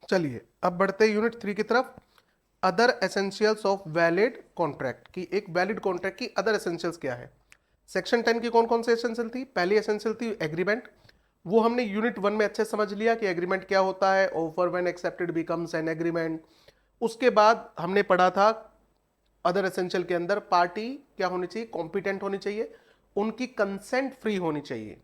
चलिए अब बढ़ते हैं यूनिट 3 की तरफ। Other essentials of valid contract की, एक वैलिड कॉन्ट्रैक्ट की अदर एसेंशियल्स क्या है। सेक्शन 10 की कौन कौन सी एसेंशियल थी। पहली एसेंशियल थी एग्रीमेंट, वो हमने यूनिट 1 में अच्छे समझ लिया कि एग्रीमेंट क्या होता है, offer when accepted becomes an agreement. उसके बाद हमने पढ़ा था अदर एसेंशियल के अंदर पार्टी क्या होनी चाहिए, कॉम्पिटेंट होनी चाहिए, उनकी कंसेंट फ्री होनी चाहिए,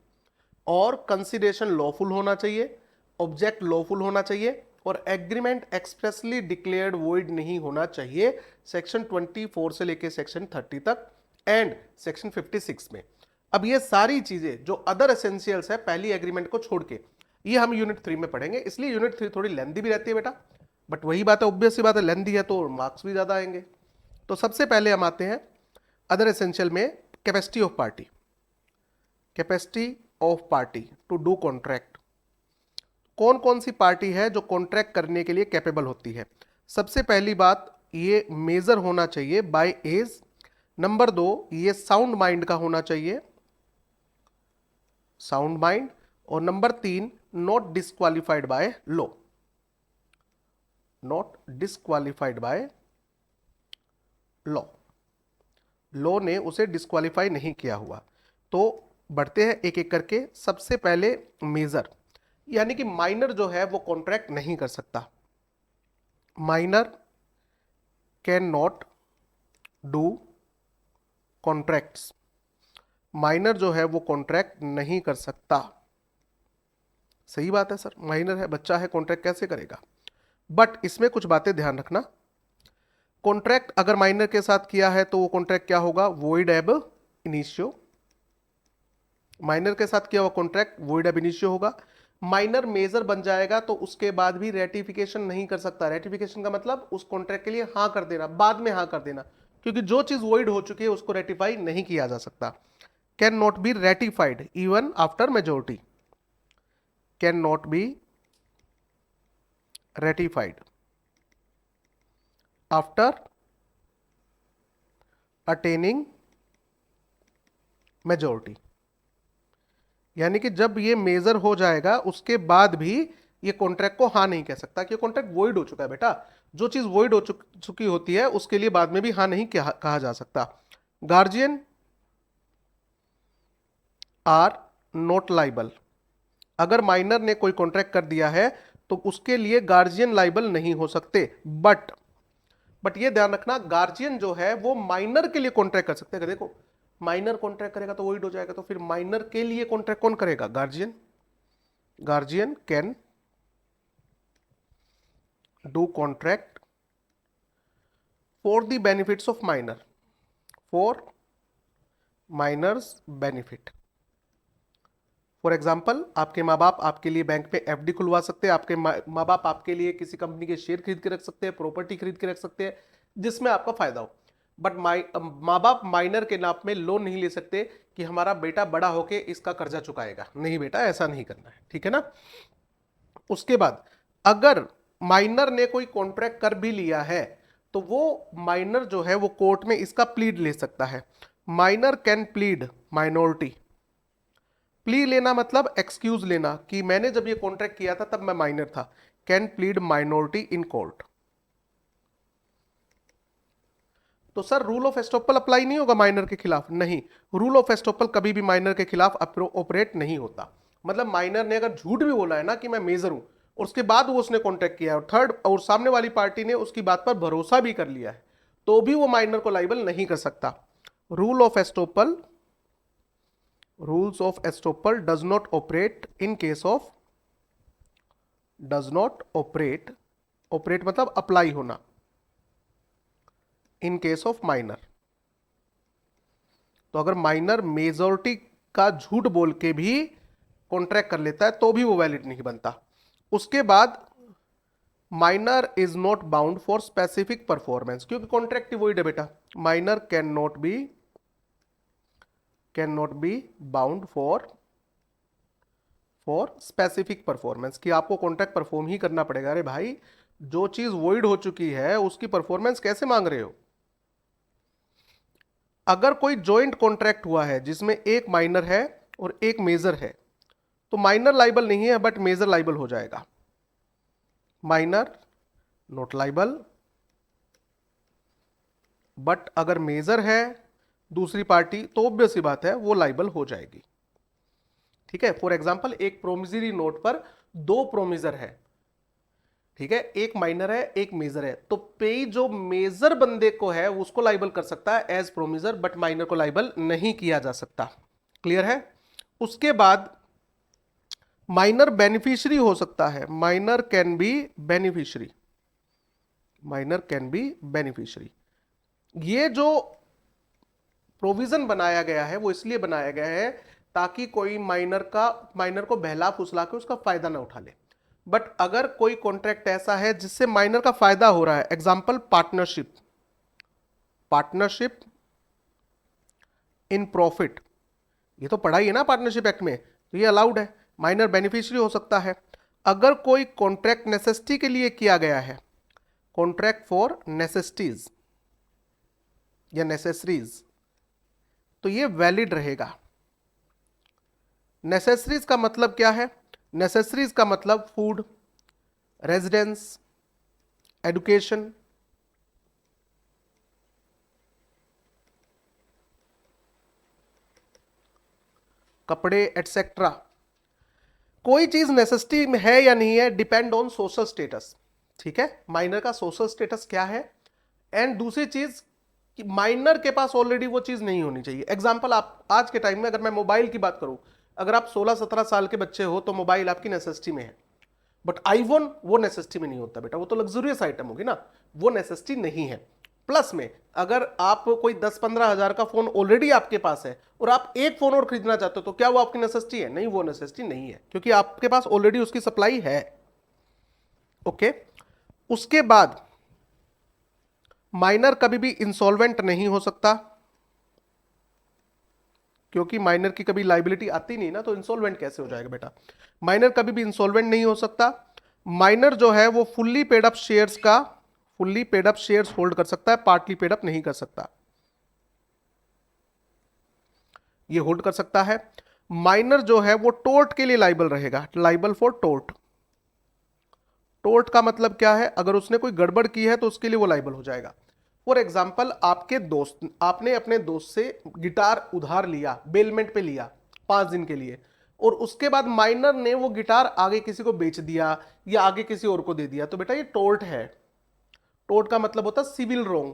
और कंसिडरेशन लॉफुल होना चाहिए, ऑब्जेक्ट लॉफुल होना चाहिए, और एग्रीमेंट एक्सप्रेसली डिक्लेयर्ड वॉइड नहीं होना चाहिए। सेक्शन 24 से लेके सेक्शन 30 तक एंड सेक्शन 56 में। अब ये सारी चीजें जो अदर एसेंशियल्स है पहली एग्रीमेंट को छोड़ के, ये हम यूनिट 3 में पढ़ेंगे, इसलिए यूनिट 3 थोड़ी लेंदी भी रहती है बेटा। बट वही बात है, ऑब्वियस सी बात है, लेंदी है तो मार्क्स भी ज्यादा आएंगे। तो सबसे पहले हम आते हैं अदर एसेंशियल में, capacity of party. Capacity of party to do contract, कौन कौन सी पार्टी है जो कॉन्ट्रैक्ट करने के लिए कैपेबल होती है। सबसे पहली बात, ये मेजर होना चाहिए बाय एज। नंबर 2, ये साउंड माइंड का होना चाहिए, साउंड माइंड। और number 3, not disqualified by law, not disqualified by law, law ने उसे डिस्क्वालीफाई नहीं किया हुआ। तो बढ़ते हैं एक एक करके। सबसे पहले मेजर, यानी कि माइनर जो है वो कॉन्ट्रैक्ट नहीं कर सकता। Minor can not do contracts, minor जो है वो कॉन्ट्रैक्ट नहीं कर सकता। सही बात है सर, माइनर है, बच्चा है, कॉन्ट्रैक्ट कैसे करेगा। बट इसमें कुछ बातें ध्यान रखना। कॉन्ट्रैक्ट अगर माइनर के साथ किया है तो वो कॉन्ट्रैक्ट क्या होगा, वॉइड एब इनिशियो। माइनर के साथ किया हुआ कॉन्ट्रैक्ट वॉइड एब इनिशियो होगा। माइनर मेजर बन जाएगा तो उसके बाद भी रेटिफिकेशन नहीं कर सकता। रेटिफिकेशन का मतलब उस कॉन्ट्रैक्ट के लिए हाँ कर देना, बाद में हाँ कर देना, क्योंकि जो चीज वॉइड हो चुकी है उसको रेटिफाई नहीं किया जा सकता। Can not be ratified even after majority, can not be ratified after attaining majority, यानी कि जब ये मेजर हो जाएगा उसके बाद भी ये कॉन्ट्रैक्ट को हाँ नहीं कह सकता कि कॉन्ट्रैक्ट वॉइड हो चुका है। बेटा जो चीज वॉइड हो चुकी होती है उसके लिए बाद में भी हाँ नहीं कहा जा सकता। गार्जियन आर नॉट लाइबल, अगर माइनर ने कोई कॉन्ट्रैक्ट कर दिया है तो उसके लिए गार्जियन लाइबल नहीं हो सकते। बट ये ध्यान रखना, गार्जियन जो है वो माइनर के लिए कॉन्ट्रैक्ट कर सकते हैं। देखो माइनर कॉन्ट्रैक्ट करेगा तो वॉइड हो जाएगा, तो फिर माइनर के लिए कॉन्ट्रैक्ट कौन करेगा, guardian. Guardian can do contract for the benefits of minor, for minors benefit. For example, आपके माँ बाप आपके लिए बैंक में एफडी खुलवा सकते हैं, आपके माँ बाप आपके लिए किसी कंपनी के शेयर खरीद के रख सकते हैं, प्रॉपर्टी खरीद के रख सकते हैं जिसमें आपका फायदा हो। बट माँ बाप माइनर के नाम में लोन नहीं ले सकते कि हमारा बेटा बड़ा होके इसका कर्जा चुकाएगा। नहीं बेटा, ऐसा नहीं करना है, ठीक है ना। उसके बाद अगर माइनर ने कोई कॉन्ट्रैक्ट कर भी लिया है तो वो माइनर जो है वो कोर्ट में इसका प्लीड ले सकता है। Minor can plead minority. Plea लेना मतलब एक्सक्यूज लेना कि मैंने जब ये कॉन्ट्रैक्ट किया था तब मैं माइनर था। Can plead minority in court. तो sir rule of estoppel apply नहीं होगा माइनर के खिलाफ, नहीं, रूल ऑफ एस्टोपल कभी भी माइनर के खिलाफ ऑपरेट नहीं होता। मतलब माइनर ने अगर झूठ भी बोला है ना कि मैं मेजर हूं, और उसके बाद वो उसने कॉन्ट्रैक्ट किया है और थर्ड और सामने वाली पार्टी ने उसकी बात पर भरोसा भी कर लिया है, तो भी वो माइनर को लाइबल नहीं कर सकता। Rule of estoppel, rules of estoppel does not operate in case of, does not operate, operate मतलब अप्लाई होना, इन केस ऑफ माइनर। तो अगर माइनर मेजॉरिटी का झूठ बोल के भी कॉन्ट्रैक्ट कर लेता है तो भी वो वैलिड नहीं बनता। उसके बाद minor is not bound for specific performance, क्योंकि कॉन्ट्रैक्ट वॉइड है बेटा। Minor can not be bound for specific performance, कि आपको कॉन्ट्रैक्ट परफॉर्म ही करना पड़ेगा। अरे भाई, जो चीज वॉइड हो चुकी है उसकी परफॉर्मेंस कैसे मांग रहे हो। अगर कोई जॉइंट कॉन्ट्रैक्ट हुआ है जिसमें एक माइनर है और एक मेजर है, तो माइनर लाइबल नहीं है बट मेजर लाइबल हो जाएगा। माइनर नॉट लाइबल, बट अगर मेजर है दूसरी पार्टी तो ऑब्वियस सी बात है वो लाइबल हो जाएगी। ठीक है, फॉर एग्जांपल एक प्रोमिजरी नोट पर दो प्रोमिजर है, ठीक है, एक माइनर है एक मेजर है, तो पेई जो मेजर बंदे को है उसको लाइबल कर सकता है एज प्रोमिजर, बट माइनर को लाइबल नहीं किया जा सकता। क्लियर है? उसके बाद माइनर बेनिफिशियरी हो सकता है, minor can be beneficiary, minor can be beneficiary. ये जो प्रोविजन बनाया गया है वो इसलिए बनाया गया है ताकि कोई माइनर को बहला फुसला के उसका फायदा ना उठा ले। बट अगर कोई कॉन्ट्रैक्ट ऐसा है जिससे माइनर का फायदा हो रहा है, example partnership, partnership in profit, ये तो पढ़ा ही है ना पार्टनरशिप एक्ट में, तो ये अलाउड है, माइनर बेनिफिशियरी हो सकता है। अगर कोई कॉन्ट्रैक्ट नेसेसिटी के लिए किया गया है, कॉन्ट्रैक्ट फॉर नेसेसिटीज या नेसेसरीज, तो ये वैलिड रहेगा। नेसेसरीज का मतलब क्या है? नेसेसरीज का मतलब फूड, रेजिडेंस, एजुकेशन, कपड़े एटसेट्रा। कोई चीज नेसेसिटी में है या नहीं है डिपेंड ऑन सोशल स्टेटस। ठीक है, माइनर का सोशल स्टेटस क्या है, एंड दूसरी चीज कि माइनर के पास ऑलरेडी वो चीज नहीं होनी चाहिए। एग्जांपल, आप आज के टाइम में अगर मैं मोबाइल की बात करूं, अगर आप 16-17 साल के बच्चे हो तो मोबाइल आपकी नेसेसिटी में है, बट आईफोन वो नेसेसिटी में नहीं होता बेटा, वो तो लग्जरियस आइटम होगी ना, वो नेसेसिटी नहीं है। प्लस में अगर आप कोई 10-15 हजार का फोन ऑलरेडी आपके पास है और आप एक फोन और खरीदना चाहते हो तो क्या वो आपकी नेसेसिटी है? नहीं, वो नेसेसिटी नहीं है, क्योंकि आपके पास ऑलरेडी उसकी सप्लाई है। ओके, उसके बाद माइनर कभी भी इंसॉल्वेंट नहीं हो सकता, क्योंकि माइनर की कभी लाइबिलिटी आती नहीं ना, तो इंसॉल्वेंट कैसे हो जाएगा बेटा? माइनर कभी भी इंसॉल्वेंट नहीं हो सकता। माइनर जो है वो fully paid up shares hold कर सकता है, पार्टली पेड अप नहीं कर सकता, ये होल्ड कर सकता है। माइनर जो है वो टोर्ट के लिए लाइबल रहेगा, लाइबल फॉर टोर्ट। टोर्ट का मतलब क्या है? अगर उसने कोई गड़बड़ की है तो उसके लिए वो लाइबल हो जाएगा। फॉर एग्जाम्पल, आपने अपने दोस्त से गिटार उधार लिया, बेलमेंट पे लिया 5 दिन के लिए, और उसके बाद माइनर ने वो गिटार आगे किसी को बेच दिया या आगे किसी और को दे दिया, तो बेटा ये टोर्ट है। टोर्ट का मतलब होता है सिविल रॉन्ग।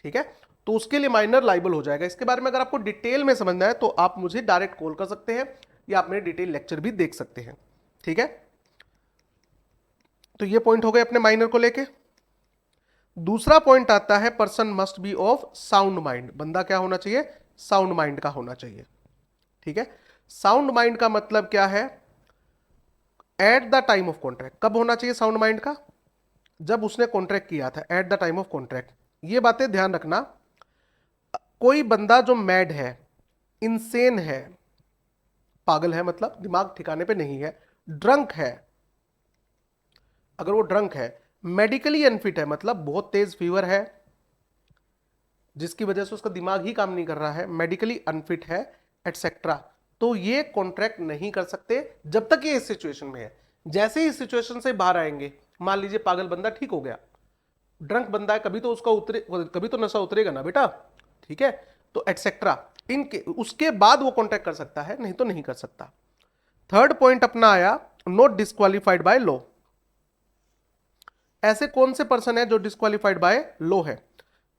ठीक है, तो उसके लिए माइनर लाइबल हो जाएगा। इसके बारे में अगर आपको डिटेल में समझना है तो आप मुझे डायरेक्ट कॉल कर सकते हैं या आप मेरे डिटेल लेक्चर भी देख सकते हैं। ठीक है, तो ये पॉइंट हो गए अपने माइनर को लेके। दूसरा पॉइंट आता है person must be of sound mind. बंदा क्या होना चाहिए? साउंड माइंड का होना चाहिए। ठीक है, साउंड माइंड का मतलब क्या है? At the time of contract. कब होना चाहिए साउंड माइंड का? जब उसने कॉन्ट्रैक्ट किया था, at the time of contract. ये बातें ध्यान रखना। कोई बंदा जो मैड है, इंसेन है, पागल है मतलब दिमाग ठिकाने पे नहीं है, ड्रंक है, अगर वो ड्रंक है, मेडिकली अनफिट है मतलब बहुत तेज फीवर है जिसकी वजह से उसका दिमाग ही काम नहीं कर रहा है, मेडिकली अनफिट है एटसेट्रा, तो ये कॉन्ट्रैक्ट नहीं कर सकते जब तक ये इस सिचुएशन में है। जैसे ही इस सिचुएशन से बाहर आएंगे, मान लीजिए पागल बंदा ठीक हो गया, ड्रंक बंदा है, कभी तो नशा उतरेगा ना बेटा। ठीक है, तो एटसेट्रा, इनके उसके बाद वो कॉन्ट्रैक्ट कर सकता है, नहीं तो नहीं कर सकता। थर्ड पॉइंट अपना आया, नॉट डिस्क्वालिफाइड बाय लॉ। ऐसे कौन से पर्सन है जो डिस्क्वालिफाइड बाय लॉ है?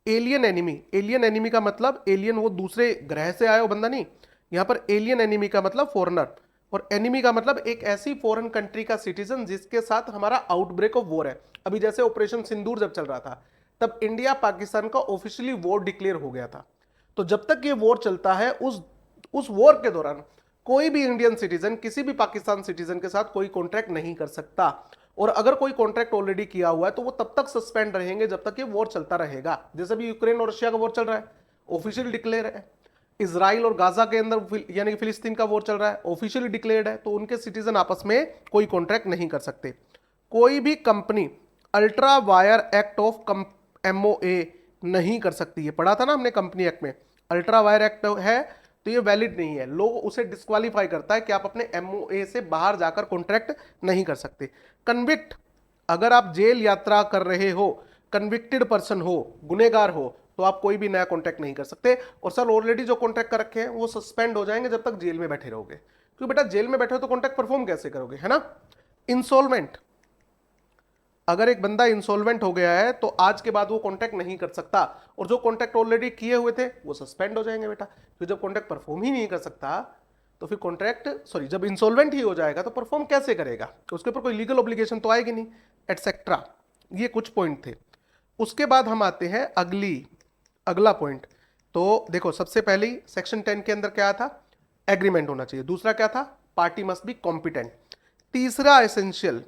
Alien enemy. एलियन एनिमी का मतलब एलियन वो दूसरे ग्रह से आया वो बंदा नहीं, यहां पर एलियन एनिमी का मतलब फॉरेनर, और एनिमी का मतलब एक ऐसी फॉरेन कंट्री का सिटीजन जिसके साथ हमारा आउटब्रेक ऑफ वॉर है। अभी जैसे ऑपरेशन सिंदूर जब चल रहा था तब इंडिया पाकिस्तान का ऑफिशियली वॉर डिक्लेयर हो गया था, तो जब तक ये वॉर चलता है उस वॉर के दौरान कोई भी इंडियन सिटीजन किसी भी पाकिस्तान सिटीजन के साथ कोई कॉन्ट्रैक्ट नहीं कर सकता, और अगर कोई कॉन्ट्रैक्ट ऑलरेडी किया हुआ है तो वो तब तक सस्पेंड रहेंगे जब तक ये वॉर चलता रहेगा। जैसे भी यूक्रेन और रशिया का वॉर चल रहा है, ऑफिशियल डिक्लेयर है। इजराइल और गाजा के अंदर यानी कि फिलिस्तीन का वॉर चल रहा है, ऑफिशियली डिक्लेयर्ड है, तो उनके सिटीजन आपस में कोई कॉन्ट्रैक्ट नहीं कर सकते। कोई भी company ultra wire act of MOA नहीं कर सकती, ये पढ़ा था ना हमने कंपनी एक्ट में, अल्ट्रा वायर एक्ट है तो ये वैलिड नहीं है, लोग उसे डिस्क्वालीफाई करता है कि आप अपने MOA से बाहर जाकर कॉन्ट्रैक्ट नहीं कर सकते। कन्विक्ट अगर आप जेल यात्रा कर रहे हो, कन्विक्टेड पर्सन हो, गुनेगार हो, तो आप कोई भी नया कॉन्ट्रैक्ट नहीं कर सकते। और सर ऑलरेडी जो कॉन्ट्रैक्ट कर रखे हैं वो सस्पेंड हो जाएंगे जब तक जेल में बैठे रहोगे, क्योंकि बेटा जेल में बैठे हो तो कॉन्ट्रैक्ट परफॉर्म कैसे करोगे, है ना। इंसॉल्वेंट, अगर एक बंदा इंसॉल्वेंट हो गया है तो आज के बाद वो कॉन्ट्रैक्ट नहीं कर सकता, और जो कॉन्ट्रैक्ट ऑलरेडी किए हुए थे वो सस्पेंड हो जाएंगे बेटा। तो जब कॉन्ट्रैक्ट परफॉर्म ही नहीं कर सकता तो फिर कॉन्ट्रैक्ट जब इंसॉल्वेंट ही हो जाएगा तो परफॉर्म कैसे करेगा, तो उसके ऊपर कोई लीगल ऑब्लिगेशन तो आएगी नहीं, एटसेट्रा। ये कुछ पॉइंट थे। उसके बाद हम आते हैं अगला पॉइंट। तो देखो सबसे पहले सेक्शन 10 के अंदर क्या था, एग्रीमेंट होना चाहिए। दूसरा क्या था, पार्टी मस्ट बी कॉम्पिटेंट। तीसरा एसेंशियल,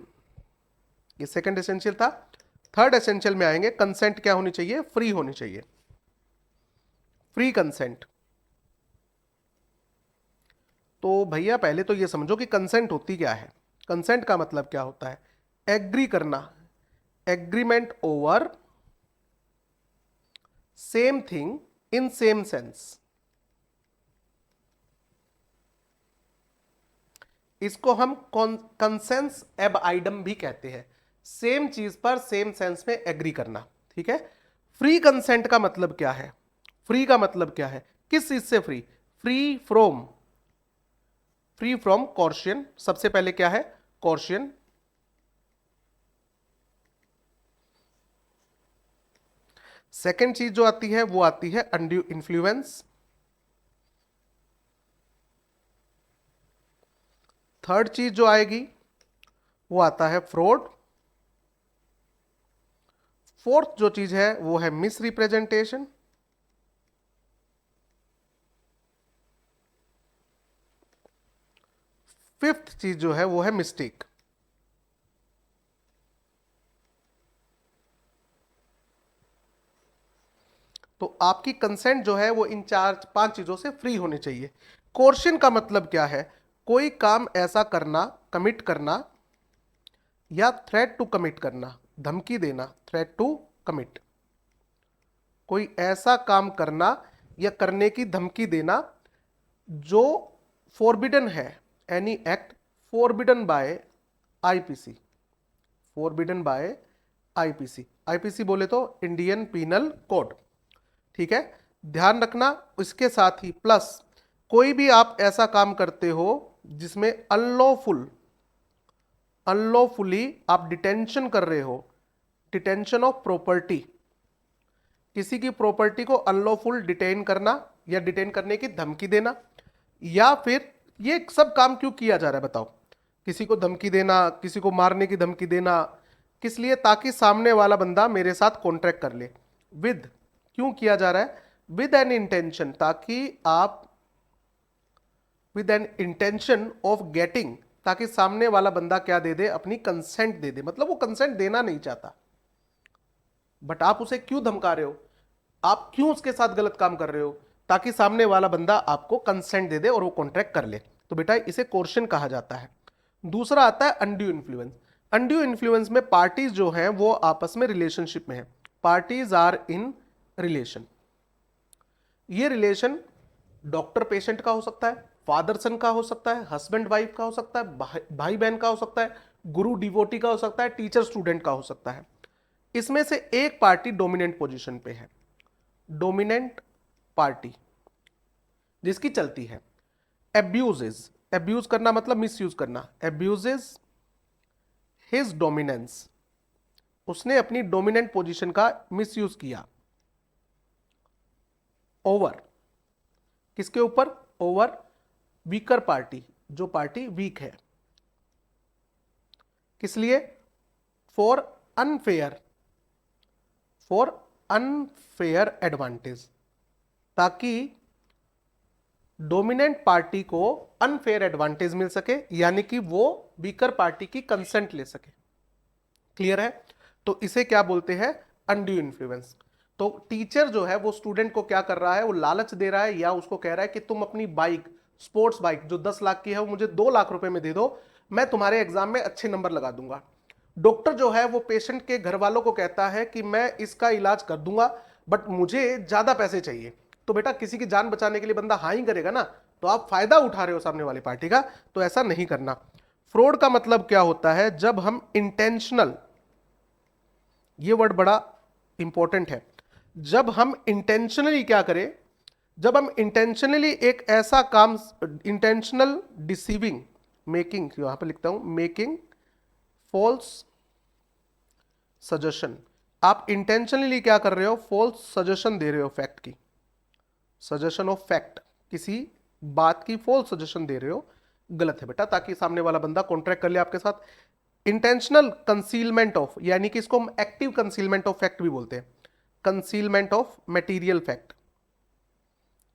ये सेकंड एसेंशियल था। थर्ड एसेंशियल में आएंगे, कंसेंट क्या होनी चाहिए, फ्री होनी चाहिए, फ्री कंसेंट। तो भैया पहले तो ये समझो कि कंसेंट होती क्या है। कंसेंट का मतलब क्या होता है, एग्री करना, agreement over same thing in same sense. इसको हम कंसेंस एब आइडम भी कहते हैं, सेम चीज पर सेम सेंस में एग्री करना, ठीक है। फ्री कंसेंट का मतलब क्या है, फ्री का मतलब क्या है, किस चीज से फ्री, फ्री फ्रॉम कॉर्शियन। सबसे पहले क्या है, कॉर्शियन। सेकेंड चीज जो आती है वो आती है अनड्यू इन्फ्लुएंस। थर्ड चीज जो आएगी वो आता है फ्रॉड। फोर्थ जो चीज है वो है मिस रिप्रेजेंटेशन। फिफ्थ चीज जो है वो है मिस्टेक। तो आपकी कंसेंट जो है वो इन 4-5 चीजों से फ्री होनी चाहिए। कोर्शन का मतलब क्या है, कोई काम ऐसा करना, कमिट करना, या थ्रेट टू कमिट करना, धमकी देना, थ्रेट टू कमिट। कोई ऐसा काम करना या करने की धमकी देना जो फॉरबिडन है, any act forbidden bye IPC, forbidden bye IPC. IPC बोले तो इंडियन पीनल कोड, ठीक है, ध्यान रखना। इसके साथ ही प्लस कोई भी आप ऐसा काम करते हो जिसमें अनलॉफुली आप डिटेंशन कर रहे हो, डिटेंशन ऑफ प्रॉपर्टी, किसी की प्रॉपर्टी को अनलॉफुल डिटेन करना या डिटेन करने की धमकी देना, या फिर ये सब काम क्यों किया जा रहा है बताओ, किसी को धमकी देना, किसी को मारने की धमकी देना, किस लिए, ताकि सामने वाला बंदा मेरे साथ कॉन्ट्रैक्ट कर ले। क्यों किया जा रहा है, विद एन इंटेंशन, ताकि आप with an intention of getting, ताकि सामने वाला बंदा क्या दे दे, अपनी कंसेंट दे दे। मतलब वो कंसेंट देना नहीं चाहता, बट आप उसे क्यों धमका रहे हो, आप क्यों उसके साथ गलत काम कर रहे हो, ताकि सामने वाला बंदा आपको कंसेंट दे दे और वो कॉन्ट्रैक्ट कर ले। तो बेटा इसे कोर्शन कहा जाता है। दूसरा आता है अनड्यू इन्फ्लुएंस। अनड्यू इन्फ्लुएंस में पार्टीज जो हैं वो आपस में रिलेशनशिप में है, पार्टीज आर इन रिलेशन। ये रिलेशन डॉक्टर पेशेंट का हो सकता है, फादर सन का हो सकता है, हस्बैंड वाइफ का हो सकता है, भाई बहन का हो सकता है, गुरु डिवोटी का हो सकता है, टीचर स्टूडेंट का हो सकता है। इसमें से एक पार्टी डोमिनेंट पोजीशन पे है, डोमिनेंट पार्टी जिसकी चलती है। एब्यूजेस, एब्यूज करना मतलब मिसयूज करना, एब्यूजेस हिज डोमिनेंस, उसने अपनी डोमिनेंट पोजीशन का मिसयूज किया। ओवर, किसके ऊपर, ओवर वीकर पार्टी, जो पार्टी वीक है। किस लिए, फॉर अनफेयर एडवांटेज, ताकि डोमिनेंट पार्टी को अनफेयर एडवांटेज मिल सके, यानी कि वो वीकर पार्टी की कंसेंट ले सके। क्लियर है, तो इसे क्या बोलते हैं, अनड्यू इन्फ्लुएंस। तो टीचर जो है वो स्टूडेंट को क्या कर रहा है, वो लालच दे रहा है या उसको कह रहा है कि तुम अपनी बाइक, स्पोर्ट्स बाइक जो 10 लाख की है वो मुझे 2 लाख रुपए में दे दो, मैं तुम्हारे एग्जाम में अच्छे नंबर लगा दूंगा। डॉक्टर जो है वो पेशेंट के घर वालों को कहता है कि मैं इसका इलाज कर दूंगा बट मुझे ज्यादा पैसे चाहिए। तो बेटा किसी की जान बचाने के लिए बंदा हाँ ही करेगा ना, तो आप फायदा उठा रहे हो सामने वाली पार्टी का, तो ऐसा नहीं करना। फ्रॉड का मतलब क्या होता है, जब हम इंटेंशनल ये वर्ड बड़ा इंपॉर्टेंट है। जब हम इंटेंशनली क्या करें, जब हम इंटेंशनली एक ऐसा काम, इंटेंशनल डिसीविंग, मेकिंग, यहां पर लिखता हूं मेकिंग फॉल्स सजेशन, आप इंटेंशनली क्या कर रहे हो, फॉल्स सजेशन दे रहे हो फैक्ट की, सजेशन ऑफ फैक्ट, किसी बात की फॉल्स सजेशन दे रहे हो, गलत है बेटा, ताकि सामने वाला बंदा कॉन्ट्रैक्ट कर ले आपके साथ। इंटेंशनल कंसीलमेंट ऑफ, यानी कि इसको हम एक्टिव कंसीलमेंट ऑफ फैक्ट भी बोलते हैं, कंसीलमेंट ऑफ मटेरियल फैक्ट,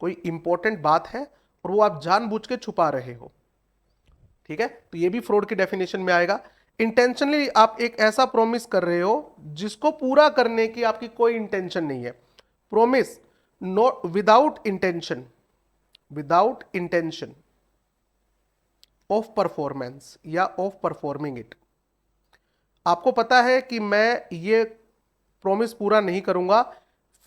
कोई इंपॉर्टेंट बात है और वो आप जानबूझ के छुपा रहे हो, ठीक है, तो ये भी फ्रॉड की डेफिनेशन में आएगा। इंटेंशनली आप एक ऐसा प्रॉमिस कर रहे हो जिसको पूरा करने की आपकी कोई इंटेंशन नहीं है, promise not without intention, without intention of performance या ऑफ परफॉर्मिंग इट, आपको पता है कि मैं ये प्रॉमिस पूरा नहीं करूंगा,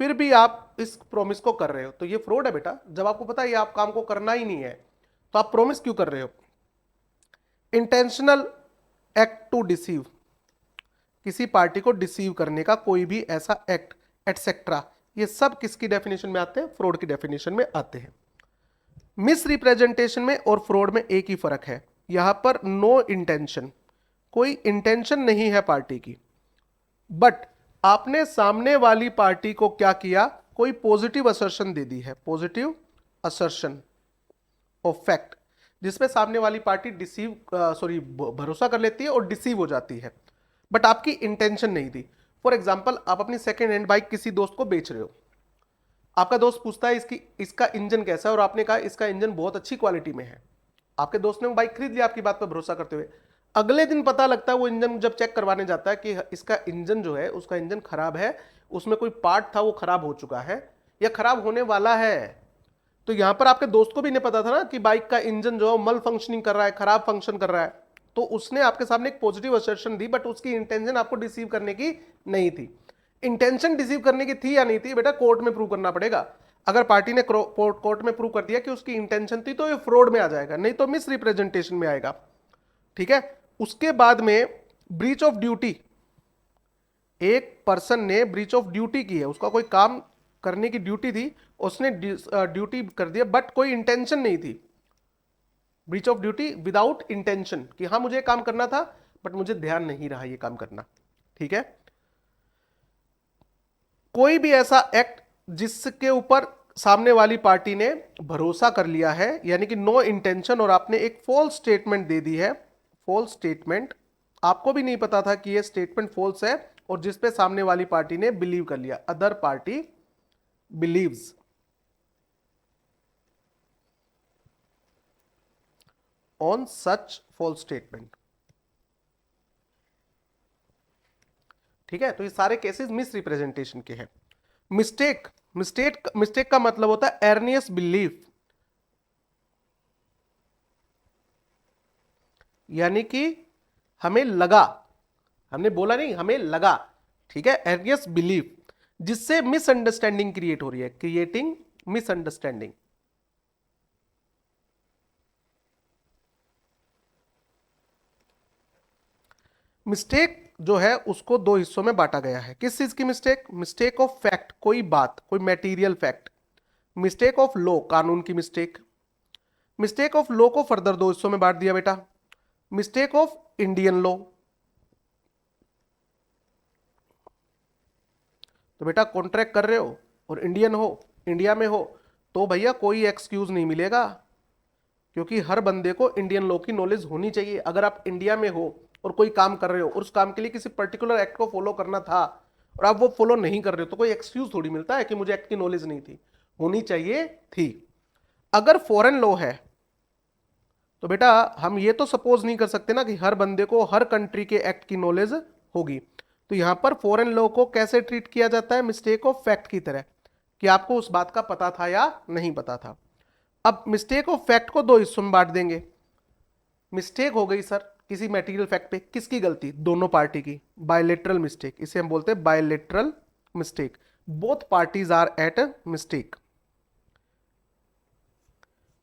फिर भी आप इस प्रॉमिस को कर रहे हो, तो ये फ्रॉड है बेटा। जब आपको पता है ये आप काम को करना ही नहीं है तो आप प्रॉमिस क्यों कर रहे हो। इंटेंशनल एक्ट टू डिसीव, किसी पार्टी को डिसीव करने का कोई भी ऐसा एक्ट, एटसेट्रा, ये सब किसकी डेफिनेशन में आते हैं, फ्रॉड की डेफिनेशन में आते हैं। मिस रिप्रेजेंटेशन में और फ्रॉड में एक ही फर्क है, यहां पर नो इंटेंशन, कोई इंटेंशन नहीं है पार्टी की, बट आपने सामने वाली पार्टी को क्या किया, कोई पॉजिटिव असर्शन दे दी है, पॉजिटिव असर्शन ऑफ फैक्ट, जिसमें सामने वाली पार्टी डिसीव भरोसा कर लेती है और डिसीव हो जाती है, बट आपकी इंटेंशन नहीं थी। फॉर एग्जाम्पल, आप अपनी सेकेंड हैंड बाइक किसी दोस्त को बेच रहे हो, आपका दोस्त पूछता है इसका इंजन कैसा है, और आपने कहा इसका इंजन बहुत अच्छी क्वालिटी में है, आपके दोस्त ने वो बाइक खरीद लिया आपकी बात पर भरोसा करते हुए। अगले दिन पता लगता है वो इंजन जब चेक करवाने जाता है कि इसका इंजन जो है, उसका इंजन खराब है, उसमें कोई पार्ट था वो खराब हो चुका है या खराब होने वाला है। तो यहां पर आपके दोस्त को भी नहीं पता था ना कि बाइक का इंजन जो है मल फंक्शनिंग कर रहा है, खराब फंक्शन कर रहा है, तो उसने आपके सामने एक पॉजिटिव असर्शन दी, बट उसकी इंटेंशन आपको डिसीव करने की नहीं थी। इंटेंशन डिसीव करने की थी या नहीं थी, बेटा कोर्ट में प्रूव करना पड़ेगा। अगर पार्टी ने कोर्ट में प्रूव कर दिया कि उसकी इंटेंशन थी तो ये फ्रॉड में आ जाएगा, नहीं तो मिस रिप्रेजेंटेशन में आएगा, ठीक है। उसके बाद में ब्रीच ऑफ ड्यूटी, एक पर्सन ने ब्रीच ऑफ ड्यूटी की है, उसका कोई काम करने की ड्यूटी थी, उसने ड्यूटी कर दिया बट कोई इंटेंशन नहीं थी, breach of duty without intention, कि हाँ मुझे काम करना था बट मुझे ध्यान नहीं रहा ये काम करना, ठीक है। कोई भी ऐसा एक्ट जिसके ऊपर सामने वाली पार्टी ने भरोसा कर लिया है, यानी कि नो इंटेंशन, और आपने एक फॉल्स स्टेटमेंट दे दी है, फॉल्स स्टेटमेंट, आपको भी नहीं पता था कि ये स्टेटमेंट फॉल्स है, और जिसपे सामने वाली पार्टी ने बिलीव कर लिया, other party believes on such false statement, ठीक है। तो ये सारे केसेस मिस रिप्रेजेंटेशन के हैं। मिस्टेक का मतलब होता है एर्नियस बिलीफ, यानी कि हमें लगा, हमने बोला नहीं, हमें लगा, ठीक है, एर्नियस बिलीफ, जिससे मिसअंडरस्टैंडिंग क्रिएट हो रही है, क्रिएटिंग मिसअंडरस्टैंडिंग। मिस्टेक जो है उसको दो हिस्सों में बांटा गया है। किस चीज की मिस्टेक, मिस्टेक ऑफ फैक्ट, कोई बात, कोई material fact, mistake of law, कानून की मिस्टेक। मिस्टेक ऑफ लॉ को फर्दर दो हिस्सों में बांट दिया बेटा, मिस्टेक ऑफ इंडियन लॉ। तो बेटा कॉन्ट्रैक्ट कर रहे हो और इंडियन हो, इंडिया में हो, तो भैया कोई एक्सक्यूज नहीं मिलेगा, क्योंकि हर बंदे को इंडियन लॉ की नॉलेज होनी चाहिए। अगर आप इंडिया में हो और कोई काम कर रहे हो और उस काम के लिए किसी पर्टिकुलर एक्ट को फॉलो करना था और आप वो फॉलो नहीं कर रहे हो, तो कोई एक्सक्यूज थोड़ी मिलता है कि मुझे एक्ट की नॉलेज नहीं थी, होनी चाहिए थी। अगर फॉरेन लॉ है तो बेटा हम ये तो सपोज नहीं कर सकते ना कि हर बंदे को हर कंट्री के एक्ट की नॉलेज होगी। तो यहां पर फॉरेन लॉ को कैसे ट्रीट किया जाता है, मिस्टेक ऑफ फैक्ट की तरह, कि आपको उस बात का पता था या नहीं पता था। अब मिस्टेक ऑफ फैक्ट को दो हिस्सों में बांट देंगे। मिस्टेक हो गई सर किसी मटेरियल फैक्ट पे, किसकी गलती, दोनों पार्टी की, बायलेटरल मिस्टेक, इसे हम बोलते हैं bilateral mistake, both parties are at mistake.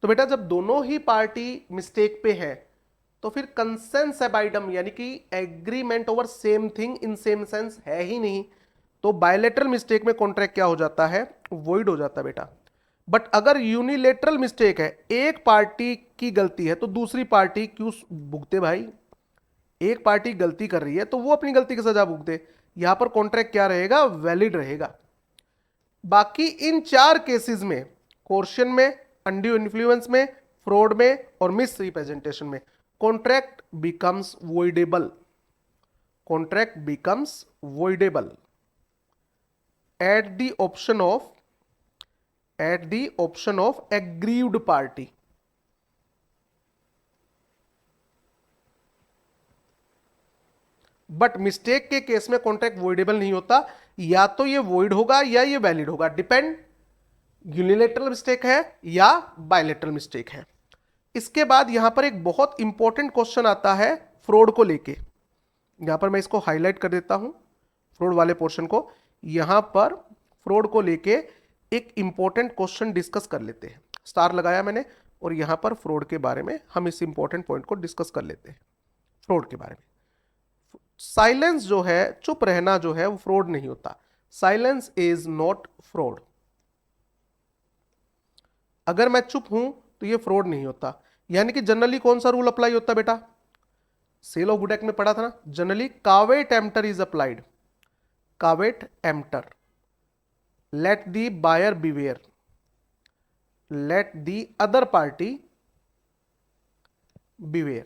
तो बेटा जब दोनों ही पार्टी मिस्टेक पे है तो फिर कंसेंस एबाइडम यानी कि agreement over same thing in same sense है ही नहीं, तो बायलेटरल मिस्टेक में कॉन्ट्रैक्ट क्या हो जाता है, वॉइड हो जाता है बेटा। बट अगर यूनिलेटरल मिस्टेक है, एक पार्टी की गलती है तो दूसरी पार्टी क्यों भुगते भाई, एक पार्टी गलती कर रही है तो वो अपनी गलती की सजा भुगते, यहां पर कॉन्ट्रैक्ट क्या रहेगा, वैलिड रहेगा। बाकी इन चार केसेस में, कोर्शन में, अनड्यू इन्फ्लुएंस में, फ्रॉड में और मिस रिप्रेजेंटेशन में, contract becomes voidable, contract becomes voidable at the option of, at the option of aggrieved party. But mistake के केस में कॉन्ट्रैक्ट वॉइडेबल नहीं होता, या तो ये वॉइड होगा या ये वैलिड होगा, डिपेंड यूनिलेटरल मिस्टेक है या बायलेटरल मिस्टेक है। इसके बाद यहां पर एक बहुत इंपॉर्टेंट क्वेश्चन आता है फ्रॉड को लेके, यहां पर मैं इसको हाईलाइट कर देता हूं, फ्रॉड वाले पोर्शन को। यहां पर फ्रॉड को लेके एक इंपॉर्टेंट क्वेश्चन डिस्कस कर लेते हैं, स्टार लगाया मैंने, और यहां पर फ्रॉड के बारे में हम इस इंपॉर्टेंट पॉइंट को डिस्कस कर लेते हैं। फ्रॉड के बारे में, साइलेंस जो है, चुप रहना जो है, वो फ्रॉड नहीं होता। Silence is not fraud. अगर मैं चुप हूं तो ये फ्रॉड नहीं होता। यानी कि जनरली कौन सा रूल अप्लाई होता है बेटा, सेल ऑफ गुड एक्ट में पढ़ा था ना, generally caveat emptor is applied, caveat emptor, let the buyer beware, let the other party beware,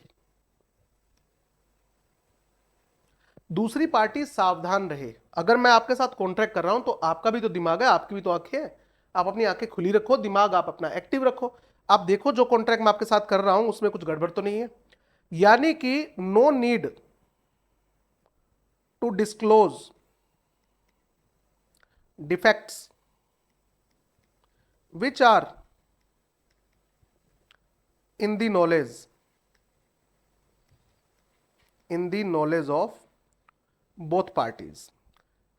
दूसरी पार्टी सावधान रहे। अगर मैं आपके साथ कॉन्ट्रैक्ट कर रहा हूं तो आपका भी तो दिमाग है, आपकी भी तो आंखें हैं, आप अपनी आंखें खुली रखो, दिमाग आप अपना एक्टिव रखो, आप देखो जो कॉन्ट्रैक्ट मैं आपके साथ कर रहा हूं उसमें कुछ गड़बड़ तो नहीं है। यानी कि no need to disclose defects which are in the knowledge, in the knowledge of both parties.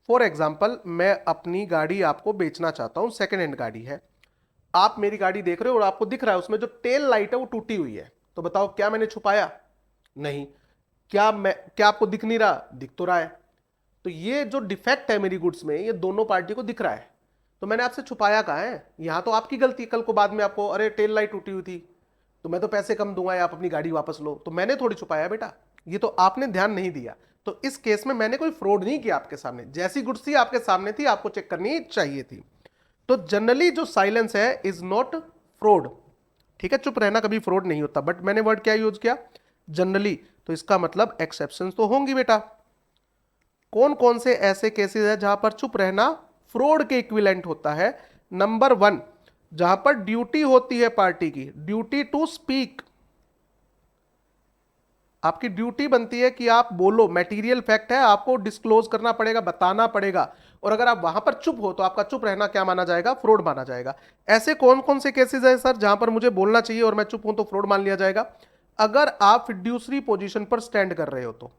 For example, मैं अपनी गाड़ी आपको बेचना चाहता हूं, सेकेंड हैंड गाड़ी है, आप मेरी गाड़ी देख रहे हो और आपको दिख रहा है उसमें जो टेल लाइट है वो टूटी हुई है, तो बताओ क्या मैंने छुपाया, नहीं। क्या आपको दिख नहीं रहा, दिख तो रहा है। तो ये जो डिफेक्ट है मेरी गुड्स में, ये दोनों पार्टी को दिख रहा है, तो मैंने आपसे छुपाया कहां है, यहां तो आपकी गलती, कल को बाद में आपको अरे टेल लाइट टूटी हुई थी तो मैं तो पैसे कम दूंगा या आप अपनी गाड़ी वापस लो, तो मैंने थोड़ी छुपाया बेटा, ये तो आपने ध्यान नहीं दिया। तो इस केस में मैंने कोई फ्रॉड नहीं किया, आपके सामने जैसी गुड्स थी आपके सामने थी, आपको चेक करनी चाहिए थी। तो जनरली जो साइलेंस है इज नॉट फ्रॉड, ठीक है, चुप रहना कभी फ्रॉड नहीं होता। बट मैंने वर्ड क्या यूज किया, जनरली, तो इसका मतलब एक्सेप्शंस तो होंगी बेटा। कौन कौन से ऐसे केसेस है जहां पर चुप रहना फ्रॉड के इक्विवेलेंट होता है। नंबर 1, जहां पर ड्यूटी होती है पार्टी की, ड्यूटी टू स्पीक, आपकी ड्यूटी बनती है कि आप बोलो, मटेरियल फैक्ट है, आपको डिस्क्लोज करना पड़ेगा, बताना पड़ेगा, और अगर आप वहां पर चुप हो तो आपका चुप रहना क्या माना जाएगा, फ्रॉड माना जाएगा। ऐसे कौन कौन से केसेस है सर जहां पर मुझे बोलना चाहिए और मैं चुप हूं तो फ्रॉड मान लिया जाएगा। अगर आप फिड्यूसरी पोजीशन पर स्टैंड कर रहे हो तो,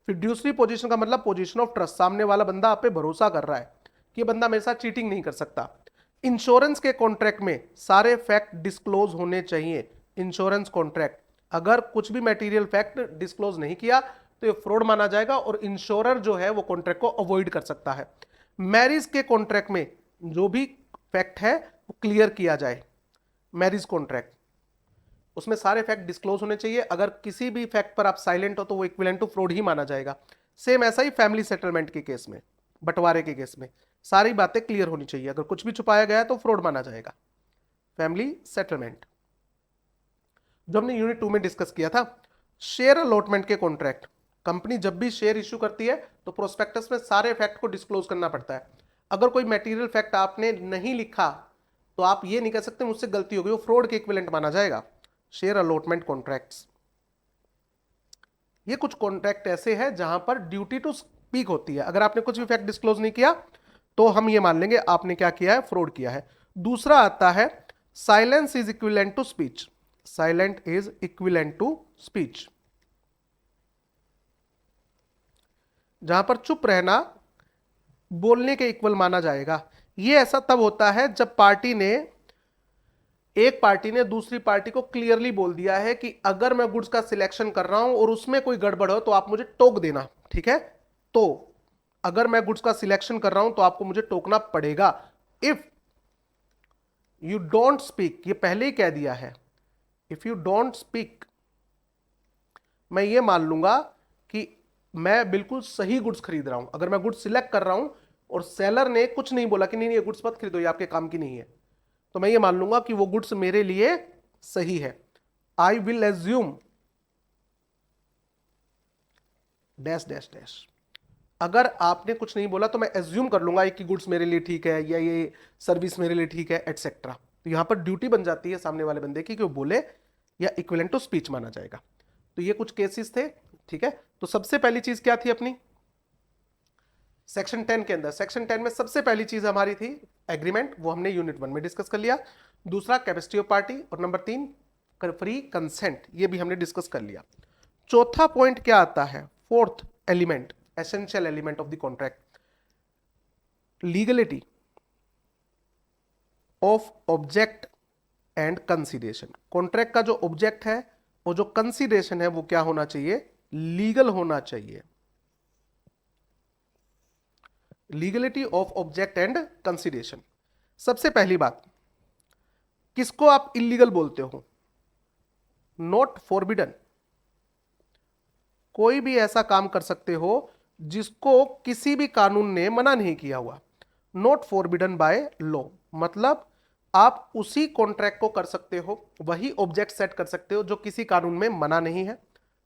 फिड्यूसरी पोजीशन का मतलब पोजीशन ऑफ ट्रस्ट, सामने वाला बंदा आप पे भरोसा कर रहा है कि ये बंदा मेरे साथ चीटिंग नहीं कर सकता। इंश्योरेंस के कॉन्ट्रैक्ट में सारे फैक्ट डिस्क्लोज होने चाहिए। इंश्योरेंस कॉन्ट्रैक्ट, अगर कुछ भी मटेरियल फैक्ट डिस्क्लोज नहीं किया तो ये फ्रॉड माना जाएगा और इंश्योरर जो है वो कॉन्ट्रैक्ट को अवॉइड कर सकता है। मैरिज के कॉन्ट्रैक्ट में जो भी फैक्ट है वो क्लियर किया जाए, मैरिज कॉन्ट्रैक्ट, उसमें सारे फैक्ट डिस्क्लोज होने चाहिए। अगर किसी भी फैक्ट पर आप साइलेंट हो तो वो इक्विवेलेंट टू फ्रॉड ही माना जाएगा। सेम ऐसा ही फैमिली सेटलमेंट के केस में, बंटवारे के केस में सारी बातें क्लियर होनी चाहिए, अगर कुछ भी छुपाया गया है तो फ्रॉड माना जाएगा। फैमिली सेटलमेंट जो हमने यूनिट 2 में डिस्कस किया था। शेयर अलॉटमेंट के कॉन्ट्रैक्ट, कंपनी जब भी शेयर इश्यू करती है तो प्रोस्पेक्टस में सारे फैक्ट को डिस्क्लोज करना पड़ता है। अगर कोई मटेरियल फैक्ट आपने नहीं लिखा तो आप ये नहीं कह सकते मुझसे गलती हो गई, वो फ्रॉड के इक्विवेलेंट माना जाएगा। शेयर अलॉटमेंट कॉन्ट्रैक्ट्स, ये कुछ कॉन्ट्रैक्ट ऐसे हैं जहां पर ड्यूटी टू स्पीक होती है, अगर आपने कुछ भी फैक्ट डिस्क्लोज नहीं किया तो हम ये मान लेंगे आपने क्या किया है, फ्रॉड किया है। दूसरा आता है silence is equivalent to speech, silent is equivalent to speech, जहां पर चुप रहना बोलने के इक्वल माना जाएगा। यह ऐसा तब होता है जब पार्टी ने एक पार्टी ने दूसरी पार्टी को क्लियरली बोल दिया है कि अगर मैं गुड्स का सिलेक्शन कर रहा हूं और उसमें कोई गड़बड़ हो तो आप मुझे टोक देना, ठीक है। तो अगर मैं गुड्स का सिलेक्शन कर रहा हूं तो आपको मुझे टोकना पड़ेगा। इफ यू डोंट स्पीक, ये पहले ही कह दिया है, इफ यू डोंट स्पीक, मैं ये मान लूंगा कि मैं बिल्कुल सही गुड्स खरीद रहा हूं। अगर मैं गुड्स सिलेक्ट कर रहा हूं और सेलर ने कुछ नहीं बोला कि नहीं ये गुड्स मत खरीदो, ये आपके काम की नहीं है, तो मैं ये मान लूंगा कि वो गुड्स मेरे लिए सही है। I will assume dash dash dash. अगर आपने कुछ नहीं बोला तो मैं एज्यूम कर लूंगा कि गुड्स मेरे लिए ठीक है या ये सर्विस मेरे लिए ठीक है, एटसेट्रा। तो यहां पर ड्यूटी बन जाती है सामने वाले बंदे की कि वो बोले, या इक्विवेलेंट टू स्पीच माना जाएगा। तो ये कुछ केसेस थे, ठीक है। तो सबसे पहली चीज क्या थी अपनी सेक्शन 10 के अंदर? सेक्शन 10 में सबसे पहली चीज हमारी थी एग्रीमेंट, वो हमने यूनिट 1 में डिस्कस कर लिया। दूसरा कैपेसिटी ऑफ पार्टी, और नंबर 3 फ्री कंसेंट, ये भी हमने डिस्कस कर लिया। चौथा पॉइंट क्या आता है? Fourth element, essential element of the contract, legality of object and consideration. Contract का जो ऑब्जेक्ट है और जो कंसीडरेशन है वो क्या होना चाहिए? लीगल होना चाहिए। Legality of object and consideration. सबसे पहली बात, किसको आप इलीगल बोलते हो? Not forbidden. कोई भी ऐसा काम कर सकते हो जिसको किसी भी कानून ने मना नहीं किया हुआ। नॉट फॉरबिडन बाय लॉ, मतलब आप उसी कॉन्ट्रैक्ट को कर सकते हो, वही ऑब्जेक्ट सेट कर सकते हो जो किसी कानून में मना नहीं है।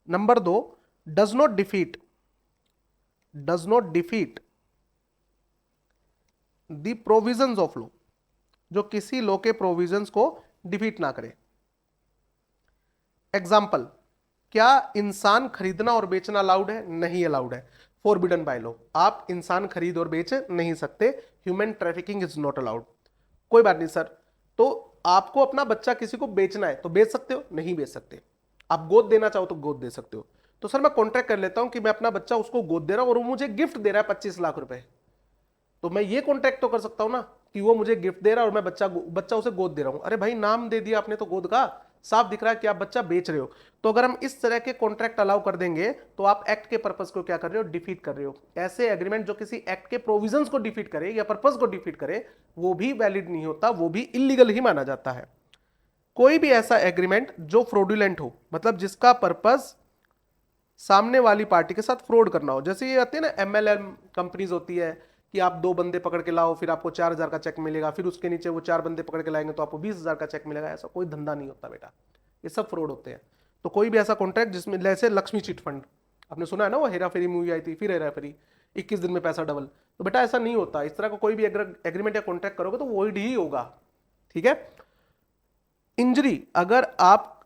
Number 2, does not defeat, does not defeat the provisions of law, जो किसी लॉ के प्रोविजंस को डिफीट ना करे। एग्जाम्पल, क्या इंसान खरीदना और बेचना अलाउड है? नहीं अलाउड है, फॉरबिडन बाय लॉ। आप इंसान खरीद और बेच नहीं सकते, human trafficking is not allowed. कोई बात नहीं सर, तो आपको अपना बच्चा किसी को बेचना है तो बेच सकते हो? नहीं बेच सकते। आप गोद देना चाहो तो गोद दे सकते हो। तो सर मैं कॉन्ट्रैक्ट कर लेता हूं कि मैं अपना बच्चा उसको गोद दे रहा हूं और वो मुझे गिफ्ट दे रहा है 25 लाख रुपए, तो मैं ये कॉन्ट्रैक्ट तो कर सकता हूं ना कि वो मुझे गिफ्ट दे रहा है और मैं बच्चा उसे गोद दे रहा हूं। अरे भाई नाम दे दिया आपने तो गोद का, साफ दिख रहा है कि आप बच्चा बेच रहे हो। तो अगर हम इस तरह के कॉन्ट्रैक्ट अलाउ कर देंगे तो आप एक्ट के पर्पस को क्या कर रहे हो? डिफीट कर रहे हो। ऐसे एग्रीमेंट जो किसी एक्ट के प्रोविजंस को डिफीट करे या पर्पस को डिफीट करे वो भी वैलिड नहीं होता, वो भी इलीगल ही माना जाता है। कोई भी ऐसा एग्रीमेंट जो फ्रॉडुलेंट हो, मतलब जिसका पर्पस सामने वाली पार्टी के साथ फ्रॉड करना हो, जैसे ये आती है ना MLM कंपनीज होती है कि आप 2 बंदे पकड़ के लाओ फिर आपको 4,000 का चेक मिलेगा, फिर उसके नीचे वो 4 बंदे पकड़ के लाएंगे तो आपको 20,000 का चेक मिलेगा। ऐसा कोई धंधा नहीं होता बेटा, ये सब फ्रॉड होते हैं। तो कोई भी ऐसा कॉन्ट्रैक्ट जिसमें, जैसे लक्ष्मी चिट फंड, आपने सुना है ना, वो हेरा फेरी मूवी आई थी, फिर हेरा फेरी 21 दिन में पैसा डबल, तो बेटा ऐसा नहीं होता। इस तरह का कोई भी एग्रीमेंट या कॉन्ट्रैक्ट करोगे तो वॉइड ही होगा, ठीक है। इंजरी, अगर आप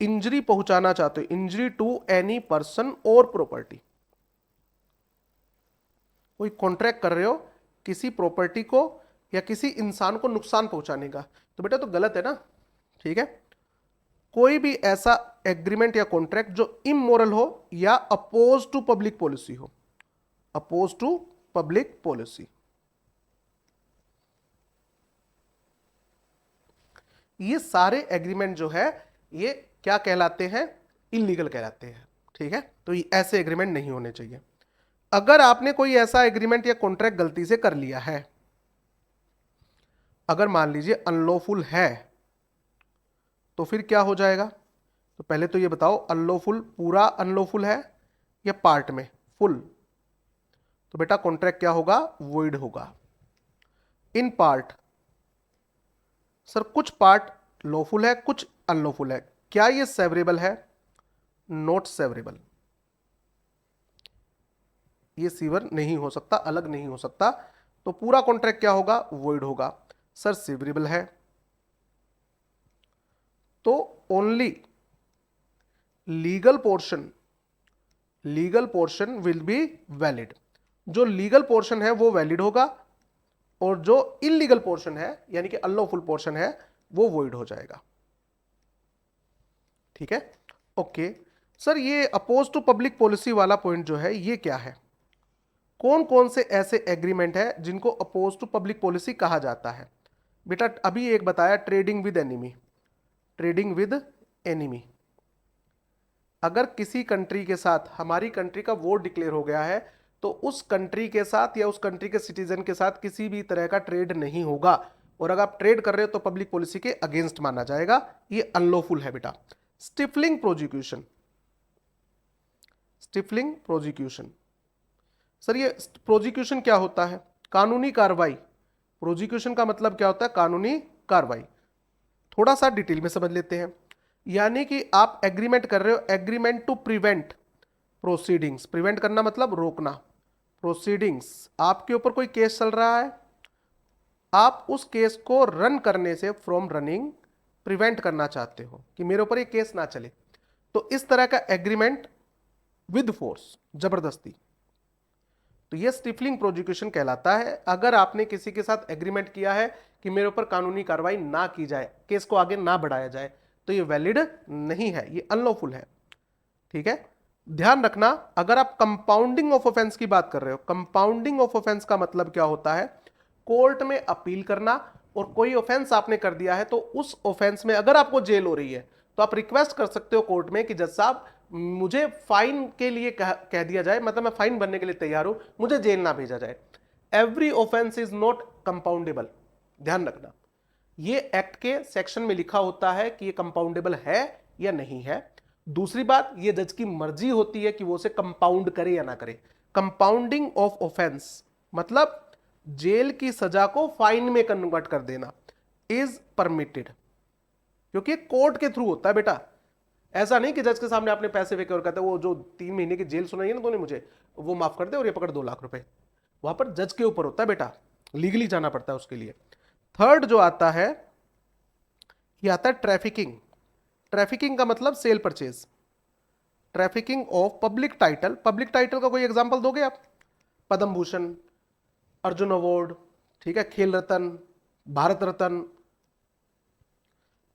इंजरी पहुंचाना चाहते हो, इंजरी टू एनी पर्सन और प्रॉपर्टी, कोई कॉन्ट्रैक्ट कर रहे हो किसी प्रॉपर्टी को या किसी इंसान को नुकसान पहुंचाने का, तो बेटा तो गलत है ना, ठीक है। कोई भी ऐसा एग्रीमेंट या कॉन्ट्रैक्ट जो इमोरल हो या अपोज टू पब्लिक पॉलिसी हो, अपोज टू पब्लिक पॉलिसी, ये सारे एग्रीमेंट जो है ये क्या कहलाते हैं? इलीगल कहलाते हैं, ठीक है। तो ये ऐसे एग्रीमेंट नहीं होने चाहिए। अगर आपने कोई ऐसा एग्रीमेंट या कॉन्ट्रैक्ट गलती से कर लिया है, अगर मान लीजिए अनलॉफुल है, तो फिर क्या हो जाएगा? तो पहले तो ये बताओ, अनलॉफुल पूरा अनलॉफुल है या पार्ट में फुल? तो बेटा कॉन्ट्रैक्ट क्या होगा? वॉइड होगा। इन पार्ट, सर कुछ पार्ट लॉफुल है कुछ अनलॉफुल है, क्या ये सेवरेबल है? नॉट सेवरेबल, ये सीवर नहीं हो सकता, अलग नहीं हो सकता। तो पूरा कॉन्ट्रैक्ट क्या होगा? वॉइड होगा। सर सेवरेबल है तो only legal portion will be valid. जो लीगल पोर्शन है वो वैलिड होगा और जो इलीगल पोर्शन है यानी कि अनलॉफुल पोर्शन है वो वॉइड हो जाएगा, ठीक है। ओके सर, ये अपोज टू पब्लिक पॉलिसी वाला पॉइंट जो है ये क्या है? कौन कौन से ऐसे एग्रीमेंट है जिनको अपोज टू पब्लिक पॉलिसी कहा जाता है? बेटा अभी एक बताया trading with enemy, trading with enemy. अगर किसी कंट्री के साथ हमारी कंट्री का वॉर डिक्लेयर हो गया है तो उस कंट्री के साथ या उस कंट्री के सिटीजन के साथ किसी भी तरह का ट्रेड नहीं होगा, और अगर आप ट्रेड कर रहे हो तो पब्लिक पॉलिसी के अगेंस्ट माना जाएगा, ये अनलॉफुल है बेटा। Stifling prosecution, stifling prosecution, sir ये प्रोजिक्यूशन क्या होता है? कानूनी कार्रवाई। प्रोजिक्यूशन का मतलब क्या होता है? कानूनी कार्रवाई। थोड़ा सा डिटेल में समझ लेते हैं। यानी कि आप एग्रीमेंट कर रहे हो, agreement to prevent proceedings, prevent करना मतलब रोकना, प्रोसीडिंग्स, आपके ऊपर कोई केस चल रहा है, आप उस केस को रन करने से, फ्रॉम रनिंग, प्रिवेंट करना चाहते हो कि मेरे ऊपर ये केस ना चले, तो इस तरह का एग्रीमेंट विद फोर्स, जबरदस्ती, तो ये स्टिफलिंग प्रोजिक्यूशन कहलाता है। अगर आपने किसी के साथ एग्रीमेंट किया है कि मेरे ऊपर कानूनी कार्रवाई ना की जाए, केस को आगे ना बढ़ाया जाए, तो ये वैलिड नहीं है, ये अनलॉफुल है। ठीक है, ध्यान रखना। अगर आप कंपाउंडिंग ऑफ ऑफेंस की बात कर रहे हो, कंपाउंडिंग ऑफ ऑफेंस का मतलब क्या होता है? कोर्ट में अपील करना, और कोई ऑफेंस आपने कर दिया है तो उस ऑफेंस में अगर आपको जेल हो रही है तो आप रिक्वेस्ट कर सकते हो कोर्ट में कि जज साहब मुझे फाइन के लिए कह दिया जाए, मतलब मैं फाइन भरने के लिए तैयार हूं, मुझे जेल ना भेजा जाए। Every offence is not compoundable, ध्यान रखना। ये एक्ट के सेक्शन में लिखा होता है कि ये कंपाउंडेबल है या नहीं है। दूसरी बात, ये जज की मर्जी होती है कि वो उसे कंपाउंड करे या ना करे। कंपाउंडिंग ऑफ ऑफेंस मतलब जेल की सजा को फाइन में कन्वर्ट कर देना इज परमिटेड, क्योंकि कोर्ट के थ्रू होता है बेटा। ऐसा नहीं कि जज के सामने आपने पैसे फेंके और कहते वो जो 3 महीने की जेल सुनाई है ना तूने मुझे, वो माफ कर दे और ये पकड़ 2 लाख रुपए, वहां पर जज के ऊपर होता है बेटा, लीगली जाना पड़ता है उसके लिए। थर्ड जो आता है, ये आता है ट्रैफिकिंग। ट्रैफिकिंग का मतलब cell purchase, trafficking of public title. Public title का कोई एग्जांपल दोगे आप? पद्म भूषण, अर्जुन अवार्ड, ठीक है, खेल रत्न, भारत रत्न,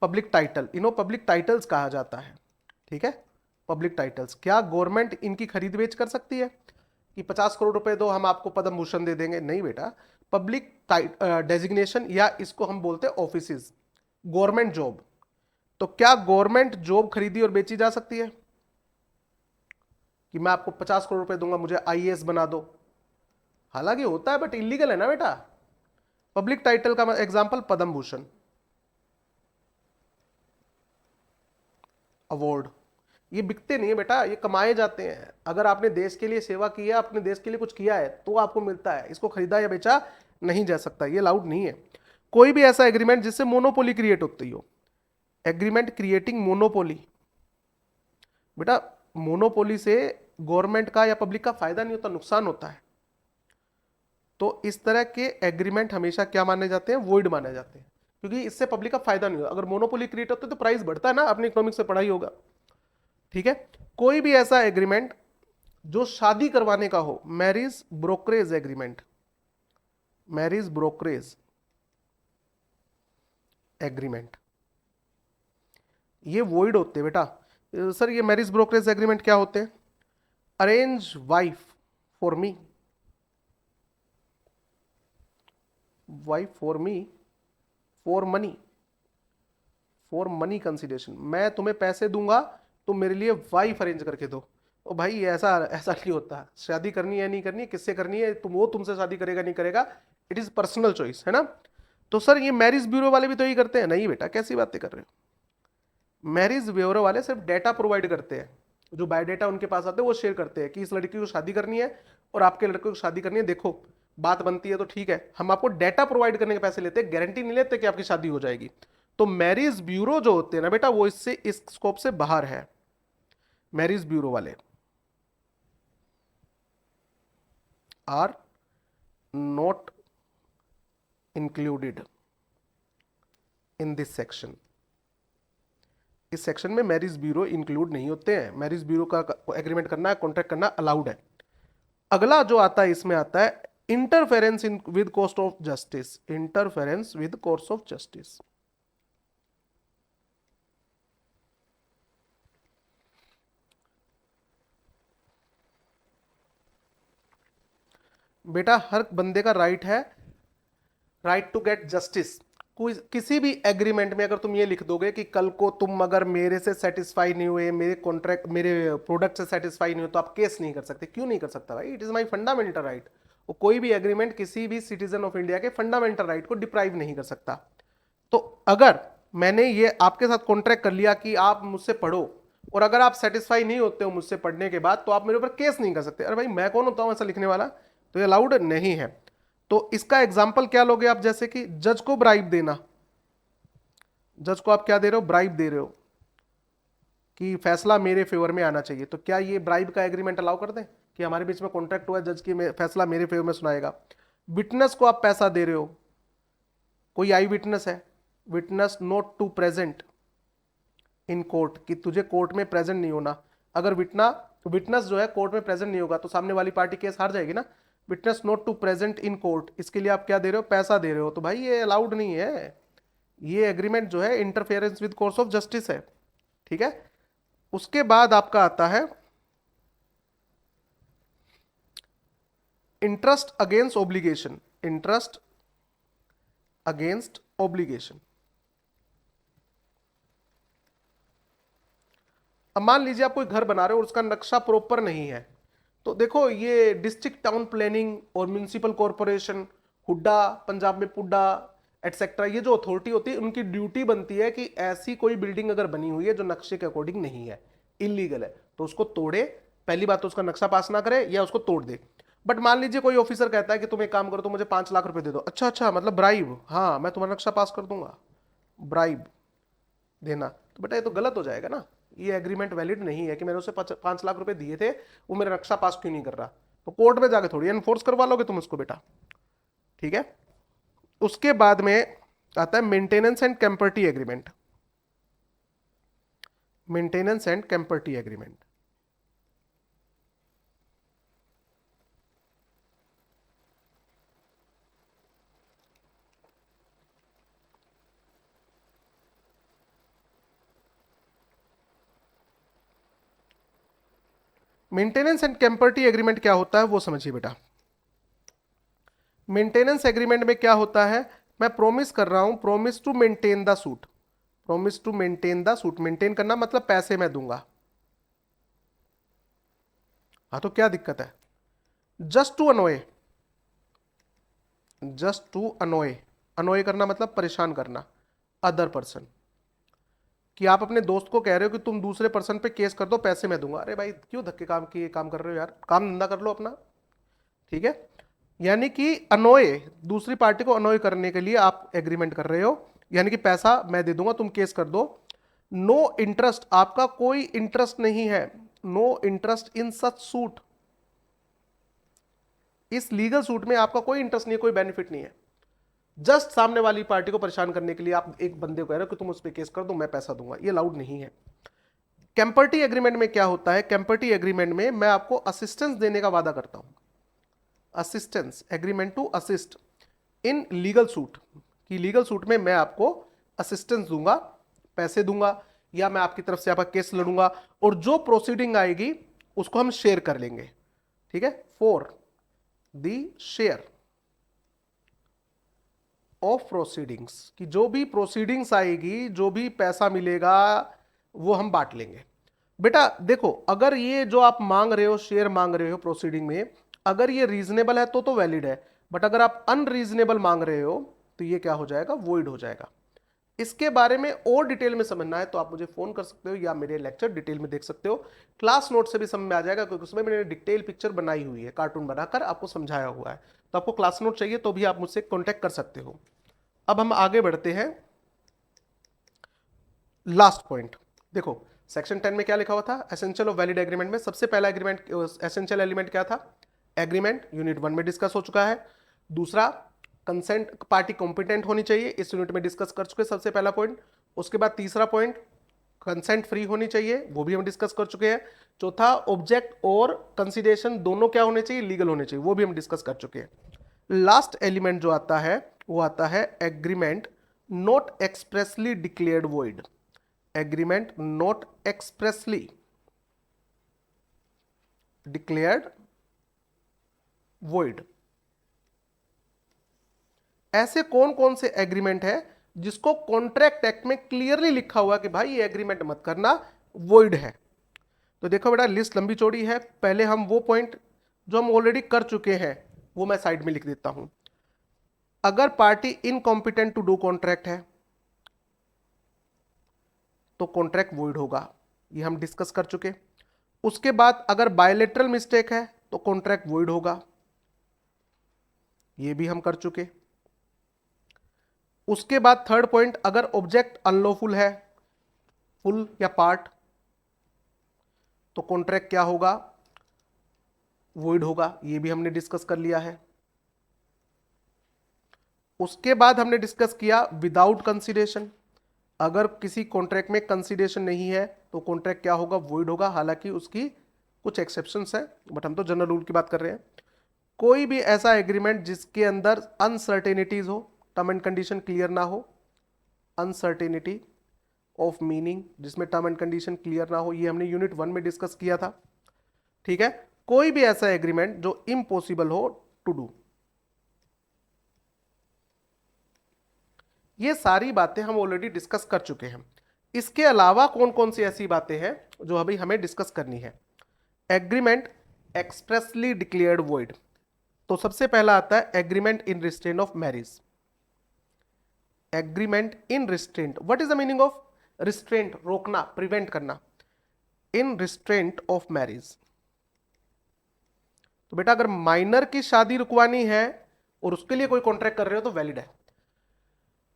पब्लिक टाइटल, इन्हों पब्लिक टाइटल्स कहा जाता है। ठीक है, पब्लिक टाइटल्स। क्या गवर्नमेंट इनकी खरीद बेच कर सकती है कि 50 करोड़ रुपए दो हम आपको पद्म भूषण दे देंगे? नहीं बेटा। पब्लिक डेजिग्नेशन, या इसको हम बोलते हैं ऑफिसेज, गवर्नमेंट जॉब। तो क्या गवर्नमेंट जॉब खरीदी और बेची जा सकती है कि मैं आपको 50 करोड़ रुपए दूंगा, मुझे आईएएस बना दो? हालांकि होता है बट इलीगल है ना बेटा। पब्लिक टाइटल का एग्जांपल पद्म भूषण अवार्ड, ये बिकते नहीं है बेटा, ये कमाए जाते हैं। अगर आपने देश के लिए सेवा की है, अपने देश के लिए कुछ किया है तो आपको मिलता है, इसको खरीदा या बेचा नहीं जा सकता, ये अलाउड नहीं है। कोई भी ऐसा एग्रीमेंट जिससे मोनोपोली क्रिएट होती हो, एग्रीमेंट क्रिएटिंग मोनोपोली, बेटा मोनोपोली से गवर्नमेंट का या पब्लिक का फायदा नहीं होता, नुकसान होता है। तो इस तरह के एग्रीमेंट हमेशा क्या माने जाते हैं? वॉइड माने जाते हैं, क्योंकि इससे पब्लिक का फायदा नहीं होता। अगर मोनोपोली क्रिएट होता है तो प्राइस बढ़ता है ना, अपनी इकोनॉमिक्स से पढ़ाई होगा। ठीक है, कोई भी ऐसा एग्रीमेंट जो शादी करवाने का हो, marriage brokerage agreement, marriage brokerage agreement, ये वॉइड होते हैं बेटा। सर ये मैरिज ब्रोकरेज एग्रीमेंट क्या होते हैं? Arrange wife for me, wife for me, for money, for money consideration, मैं तुम्हें पैसे दूंगा, तुम मेरे लिए वाइफ अरेंज करके दो। ओ भाई ऐसा ऐसा नहीं होता। शादी करनी है नहीं करनी है, किससे करनी है, तुम वो तुमसे शादी करेगा नहीं करेगा, इट इज पर्सनल चॉइस, है ना। तो सर ये मैरिज ब्यूरो वाले भी तो यही करते हैं? नहीं बेटा, कैसी बातें कर रहे हो। मैरिज ब्यूरो वाले सिर्फ डेटा प्रोवाइड करते हैं, जो बायोडेटा उनके पास आते हैं वो शेयर करते हैं कि इस लड़की को शादी करनी है और आपके लड़के को शादी करनी है, देखो बात बनती है तो ठीक है, हम आपको डेटा प्रोवाइड करने के पैसे लेते हैं, गारंटी नहीं लेते कि आपकी शादी हो जाएगी। तो मैरिज ब्यूरो जो होते हैं ना बेटा, वो इससे, इस स्कोप से बाहर है। मैरिज ब्यूरो वाले are not included in this section. इस सेक्शन में मैरिज ब्यूरो इंक्लूड नहीं होते हैं। मैरिज ब्यूरो का एग्रीमेंट करना है, कॉन्ट्रैक्ट करना अलाउड है। अगला जो आता है इसमें आता है interference in with course of justice, interference with course of justice. बेटा हर बंदे का राइट है, राइट टू गेट जस्टिस। कोई किसी भी एग्रीमेंट में अगर तुम ये लिख दोगे कि कल को तुम अगर मेरे से सेटिस्फाई नहीं हुए, मेरे कॉन्ट्रैक्ट, मेरे प्रोडक्ट से सेटिस्फाई नहीं हुए, तो आप केस नहीं कर सकते। क्यों नहीं कर सकता भाई? It is my fundamental right. वो कोई भी एग्रीमेंट किसी भी सिटीजन ऑफ इंडिया के फंडामेंटल राइट को डिप्राइव नहीं कर सकता। तो अगर मैंने ये आपके साथ कॉन्ट्रैक्ट कर लिया कि आप मुझसे पढ़ो, और अगर आप सेटिस्फाई नहीं होते हो मुझसे पढ़ने के बाद, तो आप मेरे ऊपर केस नहीं कर सकते। अरे भाई मैं कौन होता हूं ऐसा लिखने वाला? तो ये अलाउड नहीं है। तो इसका एग्जाम्पल क्या लोगे आप? जैसे कि जज को ब्राइब देना। जज को आप क्या दे रहे हो? ब्राइब दे रहे हो कि फैसला मेरे फेवर में आना चाहिए। तो क्या ये ब्राइब का एग्रीमेंट अलाउ कर दें कि हमारे बीच में कॉन्ट्रैक्ट हुआ है, जज की फैसला मेरे फेवर में सुनाएगा? विटनेस को आप पैसा दे रहे हो, कोई आई विटनेस है, witness not to present in court, कि तुझे कोर्ट में प्रेजेंट नहीं होना। अगर विटनेस जो है कोर्ट में प्रेजेंट नहीं होगा तो सामने वाली पार्टी केस हार जाएगी ना। Witness not to present in court, इसके लिए आप क्या दे रहे हो? पैसा दे रहे हो। तो भाई ये अलाउड नहीं है। ये एग्रीमेंट जो है interference with course of justice है। ठीक है। उसके बाद आपका आता है interest against obligation. Interest against obligation. अब मान लीजिए आप कोई घर बना रहे हो और उसका नक्शा प्रॉपर नहीं है, तो देखो ये डिस्ट्रिक्ट टाउन प्लानिंग और म्यूनिसिपल कॉरपोरेशन, हुड्डा, पंजाब में पुड्डा एटसेट्रा, ये जो अथॉरिटी होती है उनकी ड्यूटी बनती है कि ऐसी कोई बिल्डिंग अगर बनी हुई है जो नक्शे के अकॉर्डिंग नहीं है, इलीगल है, तो उसको तोड़े। पहली बात तो उसका नक्शा पास ना करे या उसको तोड़ दे। बट मान लीजिए कोई ऑफिसर कहता है कि तुम एक काम करो, तो मुझे 5 लाख रुपए दे दो। अच्छा अच्छा, मतलब ब्राइब? हाँ, मैं तुम्हारा नक्शा पास कर दूंगा, ब्राइब देना। तो बेटा ये तो गलत हो जाएगा ना। ये एग्रीमेंट वैलिड नहीं है कि मैंने उसे 5 लाख रुपए दिए थे, वो मेरा नक्शा पास क्यों नहीं कर रहा। तो कोर्ट में जाके थोड़ी एनफोर्स करवा लोगे तुम उसको बेटा। ठीक है। उसके बाद में आता है maintenance and champerty agreement. Maintenance and champerty agreement. Maintenance and champerty agreement क्या होता है वो समझिए बेटा। मेंटेनेंस एग्रीमेंट में क्या होता है? मैं प्रॉमिस कर रहा हूं, promise to maintain the suit. Promise to maintain the suit, maintain करना मतलब पैसे मैं दूंगा। हाँ, तो क्या दिक्कत है? जस्ट टू अनोए, जस्ट टू अनोए, अनोए करना मतलब परेशान करना अदर पर्सन, कि आप अपने दोस्त को कह रहे हो कि तुम दूसरे पर्सन पे केस कर दो, पैसे मैं दूंगा। अरे भाई क्यों धक्के काम की काम कर रहे हो यार, काम धंधा कर लो अपना। ठीक है। यानी कि अनोए, दूसरी पार्टी को अनोए करने के लिए आप एग्रीमेंट कर रहे हो, यानी कि पैसा मैं दे दूंगा, तुम केस कर दो। नो इंटरेस्ट, आपका कोई इंटरेस्ट नहीं है। No interest in such suit, इस लीगल सूट में आपका कोई इंटरेस्ट नहीं है, कोई बेनिफिट नहीं है। जस्ट सामने वाली पार्टी को परेशान करने के लिए आप एक बंदे को कह रहे हो कि तुम उस पर केस कर दो, मैं पैसा दूंगा। ये अलाउड नहीं है। कैंपर्टी एग्रीमेंट में क्या होता है? कैंपर्टी एग्रीमेंट में मैं आपको असिस्टेंस देने का वादा करता हूं। Assistance, agreement to assist in legal suit, कि लीगल सूट में मैं आपको असिस्टेंस दूंगा, पैसे दूंगा, या मैं आपकी तरफ से आपका केस लड़ूंगा, और जो प्रोसीडिंग आएगी उसको हम शेयर कर लेंगे। ठीक है। For the share of proceedings, कि जो भी प्रोसीडिंग्स आएगी, जो भी पैसा मिलेगा वो हम बांट लेंगे। बेटा देखो, अगर ये जो आप मांग रहे हो, शेयर मांग रहे हो प्रोसीडिंग में, अगर ये रीजनेबल है तो वैलिड है। बट अगर आप अनरीजनेबल मांग रहे हो तो ये क्या हो जाएगा? वॉइड हो जाएगा। इसके बारे में और डिटेल में समझना है तो आप मुझे फोन कर सकते हो या मेरे लेक्चर डिटेल में देख सकते हो। क्लास नोट से भी समझ में आ जाएगा, क्योंकि उसमें मैंने डिटेल पिक्चर बनाई हुई है, कार्टून बनाकर आपको समझाया हुआ है। तो आपको क्लास नोट चाहिए तो भी आप मुझसे कॉन्टेक्ट कर सकते हो। अब हम आगे बढ़ते हैं। लास्ट पॉइंट देखो, सेक्शन 10 में क्या लिखा हुआ था? एसेंशियल ऑफ वैलिड एग्रीमेंट में सबसे पहला एग्रीमेंट, एसेंशियल एलिमेंट क्या था? एग्रीमेंट यूनिट 1 में डिस्कस हो चुका है। दूसरा, कंसेंट पार्टी कॉम्पिटेंट होनी चाहिए, इस यूनिट में डिस्कस कर चुके सबसे पहला पॉइंट। उसके बाद तीसरा पॉइंट, कंसेंट फ्री होनी चाहिए, वो भी हम डिस्कस कर चुके हैं। चौथा, ऑब्जेक्ट और कंसिडरेशन दोनों क्या होने चाहिए? लीगल होने चाहिए, वो भी हम डिस्कस कर चुके हैं। लास्ट एलिमेंट जो आता है वो आता है agreement not expressly declared void. Agreement not expressly declared void. ऐसे कौन कौन से एग्रीमेंट है जिसको कॉन्ट्रैक्ट एक्ट में क्लियरली लिखा हुआ कि भाई ये एग्रीमेंट मत करना, वॉइड है। तो देखो बेटा लिस्ट लंबी चौड़ी है, पहले हम वो पॉइंट जो हम ऑलरेडी कर चुके हैं वो मैं साइड में लिख देता हूं। अगर party incompetent to do contract है तो कॉन्ट्रैक्ट वॉइड होगा, ये हम डिस्कस कर चुके। उसके बाद अगर बायलेटरल मिस्टेक है तो कॉन्ट्रैक्ट वॉइड होगा, ये भी हम कर चुके। उसके बाद थर्ड पॉइंट, अगर ऑब्जेक्ट अनलॉफुल है फुल या पार्ट तो कॉन्ट्रैक्ट क्या होगा, वॉइड होगा, ये भी हमने डिस्कस कर लिया है। उसके बाद हमने डिस्कस किया विदाउट कंसीडरेशन, अगर किसी कॉन्ट्रैक्ट में कंसीडरेशन नहीं है तो कॉन्ट्रैक्ट क्या होगा, वॉइड होगा। हालांकि उसकी कुछ एक्सेप्शंस है बट हम तो जनरल रूल की बात कर रहे हैं। कोई भी ऐसा एग्रीमेंट जिसके अंदर अनसर्टेनिटीज हो, टर्म एंड कंडीशन क्लियर ना हो, अनसर्टेनिटी ऑफ मीनिंग जिसमें टर्म एंड कंडीशन क्लियर ना हो, ये हमने यूनिट 1 में डिस्कस किया था। ठीक है, कोई भी ऐसा एग्रीमेंट जो इम्पॉसिबल हो टू डू, ये सारी बातें हम ऑलरेडी डिस्कस कर चुके हैं। इसके अलावा कौन कौन सी ऐसी बातें हैं जो अभी हमें डिस्कस करनी है। एग्रीमेंट एक्सप्रेसली डिक्लेयर्ड वॉइड, तो सबसे पहला आता है agreement in restraint of marriage. Agreement in restraint, what is the meaning of restraint, रोकना, प्रिवेंट करना। इन रिस्ट्रेंट ऑफ मैरिज, तो बेटा अगर माइनर की शादी रुकवानी है और उसके लिए कोई कॉन्ट्रैक्ट कर रहे हो तो वैलिड है।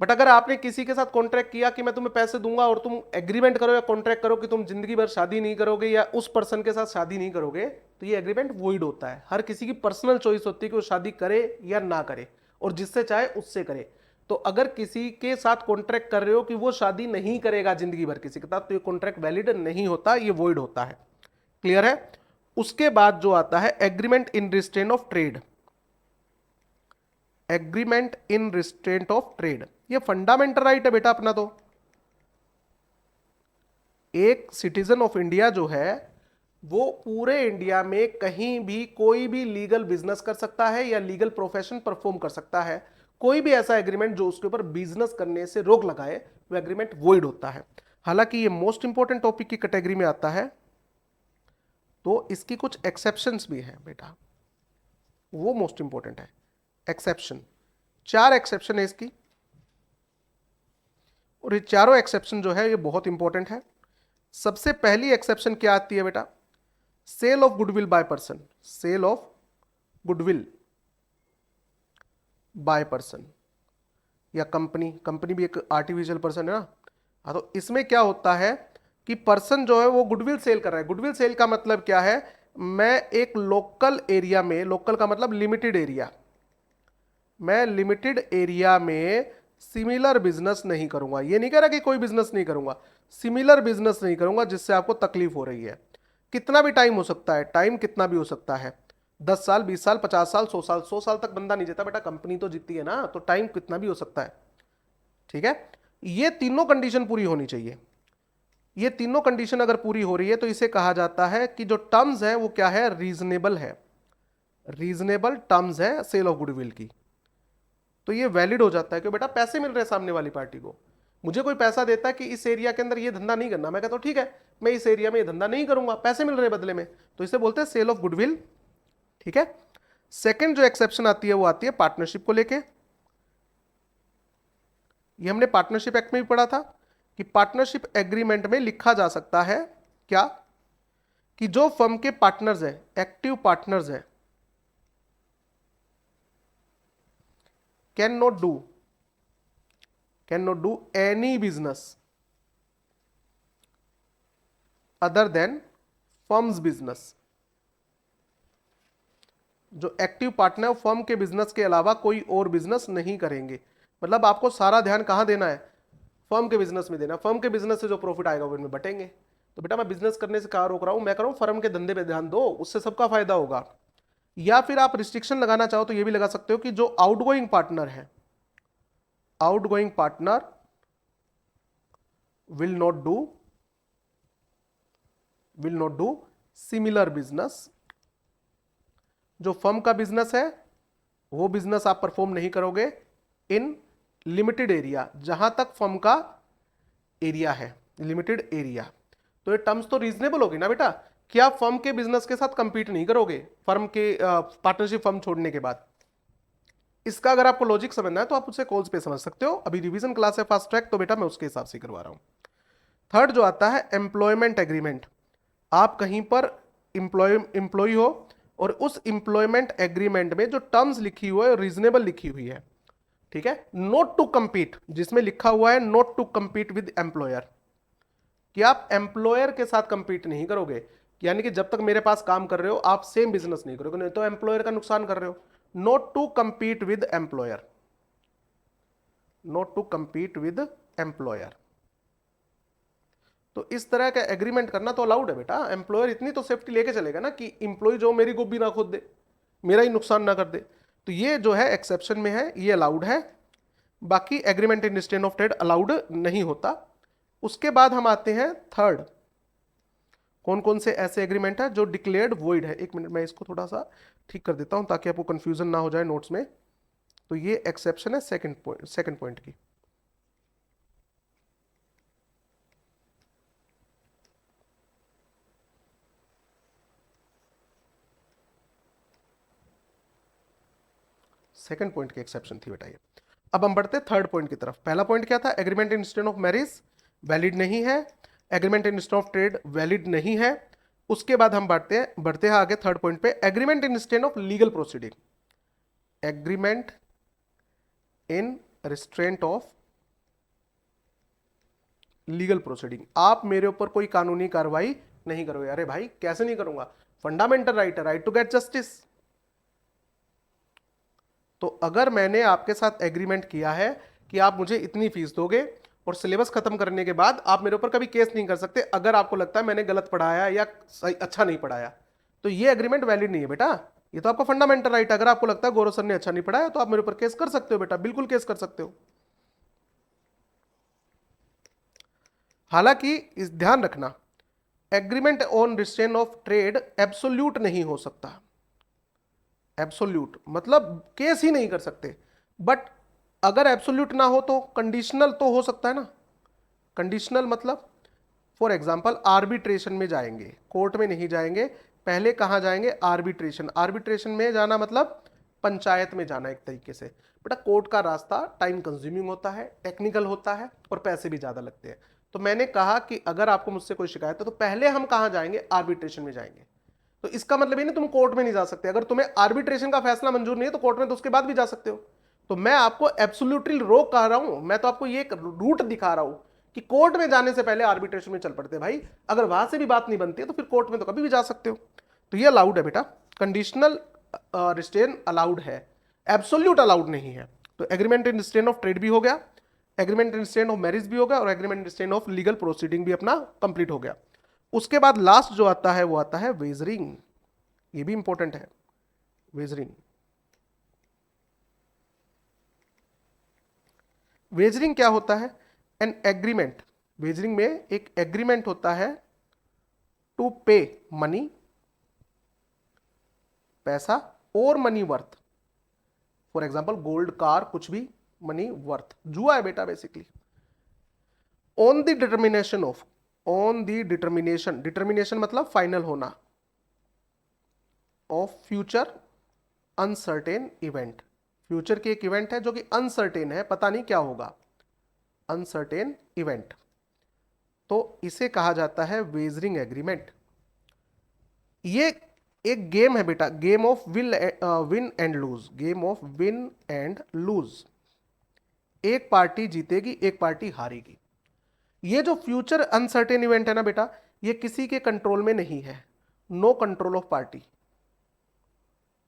बट अगर आपने किसी के साथ कॉन्ट्रैक्ट किया कि मैं तुम्हें पैसे दूंगा और तुम एग्रीमेंट करो या कॉन्ट्रैक्ट करो कि तुम जिंदगी भर शादी नहीं करोगे या उस पर्सन के साथ शादी नहीं करोगे, तो ये एग्रीमेंट वॉइड होता है। हर किसी की पर्सनल चॉइस होती है कि वो शादी करे या ना करे, और जिससे चाहे उससे करे। तो अगर किसी के साथ कॉन्ट्रैक्ट कर रहे हो कि वो शादी नहीं करेगा जिंदगी भर किसी के साथ, तो ये कॉन्ट्रैक्ट वैलिड नहीं होता, ये वॉइड होता है। क्लियर है। उसके बाद जो आता है agreement in restraint of trade. Agreement in restraint of trade, ये फंडामेंटल राइट है बेटा अपना। तो एक सिटीजन ऑफ इंडिया जो है वो पूरे इंडिया में कहीं भी कोई भी लीगल बिजनेस कर सकता है या लीगल प्रोफेशन परफॉर्म कर सकता है। कोई भी ऐसा एग्रीमेंट जो उसके ऊपर बिजनेस करने से रोक लगाए, वो एग्रीमेंट वॉइड होता है। हालांकि ये मोस्ट इंपॉर्टेंट टॉपिक की कैटेगरी में आता है, तो इसकी कुछ एक्सेप्शंस भी हैं बेटा, वो मोस्ट इंपॉर्टेंट है। एक्सेप्शन, 4 एक्सेप्शन है इसकी, और ये चारों एक्सेप्शन जो है ये बहुत इंपॉर्टेंट है। सबसे पहली एक्सेप्शन क्या आती है बेटा, sale of goodwill by person. Sale of goodwill by person या कंपनी, कंपनी भी एक आर्टिफिशियल पर्सन है ना। हाँ, तो इसमें क्या होता है कि पर्सन जो है वो गुडविल सेल कर रहा है। गुडविल सेल का मतलब क्या है, मैं एक लोकल एरिया में, लोकल का मतलब लिमिटेड एरिया, मैं लिमिटेड एरिया में सिमिलर बिजनेस नहीं करूंगा। ये नहीं कह रहा कि कोई बिजनेस नहीं करूंगा, सिमिलर बिजनेस नहीं करूंगा जिससे आपको तकलीफ हो रही है। कितना भी टाइम हो सकता है, टाइम कितना भी हो सकता है, 10 साल, 20 साल, 50 साल, 100 साल। 100 साल तक बंदा नहीं जीता बेटा, कंपनी तो जीती है ना, तो टाइम कितना भी हो सकता है। ठीक है, ये तीनों कंडीशन पूरी होनी चाहिए। ये तीनों कंडीशन अगर पूरी हो रही है तो इसे कहा जाता है कि जो टर्म्स है वो क्या है, रीजनेबल है। रीजनेबल टर्म्स है सेल ऑफ गुडविल की, तो ये वैलिड हो जाता है कि बेटा पैसे मिल रहे हैं सामने वाली पार्टी को। मुझे कोई पैसा देता है कि इस एरिया के अंदर ये धंधा नहीं करना, मैं कहता हूं ठीक है मैं इस एरिया में ये धंधा नहीं करूंगा, पैसे मिल रहे हैं बदले में, तो इसे बोलते हैं सेल ऑफ गुडविल। ठीक है। सेकंड जो एक्सेप्शन आती है वो आती है पार्टनरशिप को लेके। ये हमने पार्टनरशिप एक्ट में भी पढ़ा था कि पार्टनरशिप एग्रीमेंट में लिखा जा सकता है क्या, कि जो फर्म के पार्टनर्स है, एक्टिव पार्टनर्स है, can not do any business other than firms business. जो एक्टिव पार्टनर फर्म के बिजनेस के अलावा कोई और बिजनेस नहीं करेंगे। मतलब आपको सारा ध्यान कहां देना है, फर्म के बिजनेस में देना। फर्म के बिजनेस से जो प्रॉफिट आएगा वो इनमें बटेंगे। तो बेटा मैं बिजनेस करने से कहां रोक रहा हूं, मैं कर रहा हूं फर्म के धंधे पे ध्यान दो, उससे सबका फायदा होगा। या फिर आप रिस्ट्रिक्शन लगाना चाहो तो ये भी लगा सकते हो कि जो आउटगोइंग पार्टनर है, outgoing partner will not do similar business. जो फर्म का बिजनेस है वो बिजनेस आप परफॉर्म नहीं करोगे इन लिमिटेड एरिया, जहां तक फर्म का एरिया है, लिमिटेड एरिया। तो ये टर्म्स तो रीजनेबल होगी ना बेटा, कि आप फर्म के बिजनेस के साथ कंपीट नहीं करोगे फर्म के पार्टनरशिप फर्म छोड़ने के बाद। इसका अगर आपको लॉजिक समझना है तो आप उससे कॉल्स पे समझ सकते हो। अभी रिवीजन क्लास है फास्ट ट्रैक, तो बेटा मैं उसके हिसाब से करवा रहा हूं। थर्ड जो आता है एम्प्लॉयमेंट एग्रीमेंट। आप कहीं पर एम्प्लॉय हो और उस एम्प्लॉयमेंट एग्रीमेंट में जो टर्म्स लिखी हुई है रीजनेबल लिखी हुई है, ठीक है। नॉट टू कंपीट, जिसमें लिखा हुआ है not to compete with employer, कि आप एम्प्लॉयर के साथ कंपीट नहीं करोगे, यानी कि जब तक मेरे पास काम कर रहे हो आप सेम बिजनेस नहीं करोगे, नहीं तो एम्प्लॉयर का नुकसान कर रहे हो। Not to compete with employer, not to compete with employer. तो इस तरह का एग्रीमेंट करना तो अलाउड है बेटा। एम्प्लॉयर इतनी तो सेफ्टी लेके चलेगा ना कि एम्प्लॉय जो मेरी गोभी ना खोद दे, मेरा ही नुकसान ना कर दे। तो ये जो है एक्सेप्शन में है, ये अलाउड है। बाकी agreement in state of trade allowed नहीं होता। उसके बाद हम आते हैं थर्ड, कौन कौन से ऐसे एग्रीमेंट है जो डिक्लेयर्ड वॉइड है। एक मिनट मैं इसको थोड़ा सा ठीक कर देता हूं ताकि आपको कंफ्यूजन ना हो जाए नोट्स में। तो ये एक्सेप्शन है सेकंड पॉइंट की। सेकंड पॉइंट की एक्सेप्शन थी बेटा ये। अब हम बढ़ते थर्ड पॉइंट की तरफ। पहला पॉइंट क्या था, agreement in state of marriage valid नहीं है, agreement in state of trade valid नहीं है। उसके बाद हम बढ़ते हैं आगे थर्ड पॉइंट पे, agreement in state of legal proceeding. Agreement in restraint of legal proceeding, आप मेरे ऊपर कोई कानूनी कार्रवाई नहीं करोगे। अरे भाई कैसे नहीं करूंगा, फंडामेंटल राइट है, राइट टू गेट जस्टिस। तो अगर मैंने आपके साथ एग्रीमेंट किया है कि आप मुझे इतनी फीस दोगे और सिलेबस खत्म करने के बाद आप मेरे ऊपर कभी केस नहीं कर सकते अगर आपको लगता है मैंने गलत पढ़ाया या सही अच्छा नहीं पढ़ाया, तो ये एग्रीमेंट वैलिड नहीं है बेटा। ये तो आपका फंडामेंटल राइट है। अगर आपको लगता है गौरव सर ने अच्छा नहीं पढ़ाया तो आप मेरे ऊपर केस कर सकते हो बेटा, बिल्कुल केस कर सकते हो। हालांकि इस ध्यान रखना, agreement on restrain of trade absolute नहीं हो सकता। एब्सोल्यूट मतलब केस ही नहीं कर सकते, बट अगर एब्सोल्यूट ना हो तो कंडीशनल तो हो सकता है ना। कंडीशनल मतलब फॉर एग्जांपल आर्बिट्रेशन में जाएंगे, कोर्ट में नहीं जाएंगे, पहले कहां जाएंगे, आर्बिट्रेशन। आर्बिट्रेशन में जाना मतलब पंचायत में जाना एक तरीके से। बेटा कोर्ट का रास्ता टाइम कंज्यूमिंग होता है, टेक्निकल होता है और पैसे भी ज्यादा लगते हैं। तो मैंने कहा कि अगर आपको मुझसे कोई शिकायत है तो पहले हम कहां जाएंगे, आर्बिट्रेशन में जाएंगे। तो इसका मतलब ये नहीं तुम कोर्ट में नहीं जा सकते, अगर तुम्हें आर्बिट्रेशन का फैसला मंजूर नहीं है तो कोर्ट में तो उसके बाद भी जा सकते हो। तो मैं आपको एब्सोल्युटली रोक कह रहा हूं, मैं तो आपको ये एक रूट दिखा रहा हूं कि कोर्ट में जाने से पहले आर्बिट्रेशन में चल पड़ते भाई। अगर वहां से भी बात नहीं बनती है तो फिर कोर्ट में तो कभी भी जा सकते हो। तो ये अलाउड है बेटा, कंडीशनल रिस्ट्रेन अलाउड है, एब्सोल्यूट अलाउड नहीं है। तो agreement in restrain of trade भी हो गया, agreement in restrain of marriage भी हो गया और agreement in restrain of legal proceeding भी अपना कंप्लीट हो गया। उसके बाद लास्ट जो आता है वो आता है वेजरिंग। ये भी इंपॉर्टेंट है, वेजरिंग। वेजरिंग क्या होता है, एन एग्रीमेंट। वेजरिंग में एक एग्रीमेंट होता है टू पे मनी, पैसा, और money worth. For example gold, car, कुछ भी, मनी वर्थ। जुआ है बेटा basically. On the determination of, on the determination, determination मतलब फाइनल होना, of future uncertain event. Future की एक इवेंट है जो कि अनसर्टेन है, पता नहीं क्या होगा, अनसर्टेन इवेंट। तो इसे कहा जाता है वेजरिंग एग्रीमेंट। ये एक गेम है बेटा, game of win and lose, game of win and lose. एक पार्टी जीतेगी एक पार्टी हारेगी। ये जो फ्यूचर अनसर्टेन इवेंट है ना बेटा, ये किसी के कंट्रोल में नहीं है। No control of party,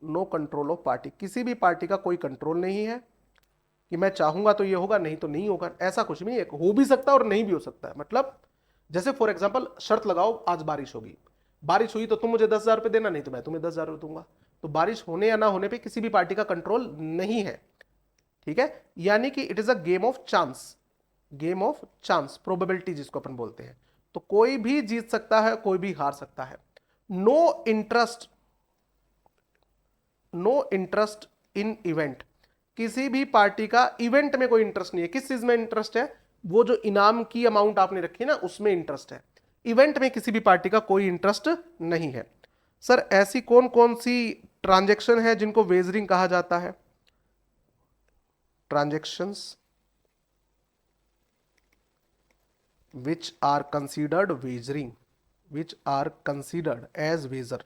no control of party, किसी भी पार्टी का कोई कंट्रोल नहीं है कि मैं चाहूंगा तो ये होगा, नहीं तो नहीं होगा। ऐसा कुछ नहीं है, हो भी सकता है और नहीं भी हो सकता है। मतलब जैसे फॉर एग्जांपल शर्त लगाओ आज बारिश होगी, बारिश हुई तो तुम मुझे 10,000 रुपए देना, नहीं तो मैं तुम्हें 10,000 रुपए दूंगा। तो बारिश होने या ना होने पे किसी भी पार्टी का कंट्रोल नहीं है, ठीक है। यानी कि it is a game of chance, game of chance, probability जिसको अपन बोलते हैं। तो कोई भी जीत सकता है, कोई भी हार सकता है। No interest, no interest in event, किसी भी पार्टी का इवेंट में कोई इंटरेस्ट नहीं है। किस चीज में इंटरेस्ट है? वो जो इनाम की अमाउंट आपने रखी है ना, उसमें इंटरेस्ट है। इवेंट में किसी भी पार्टी का कोई इंटरेस्ट नहीं है। सर ऐसी कौन कौन सी ट्रांजैक्शन है जिनको वेजरिंग कहा जाता है? Transactions which are considered wagering, which are considered as wager।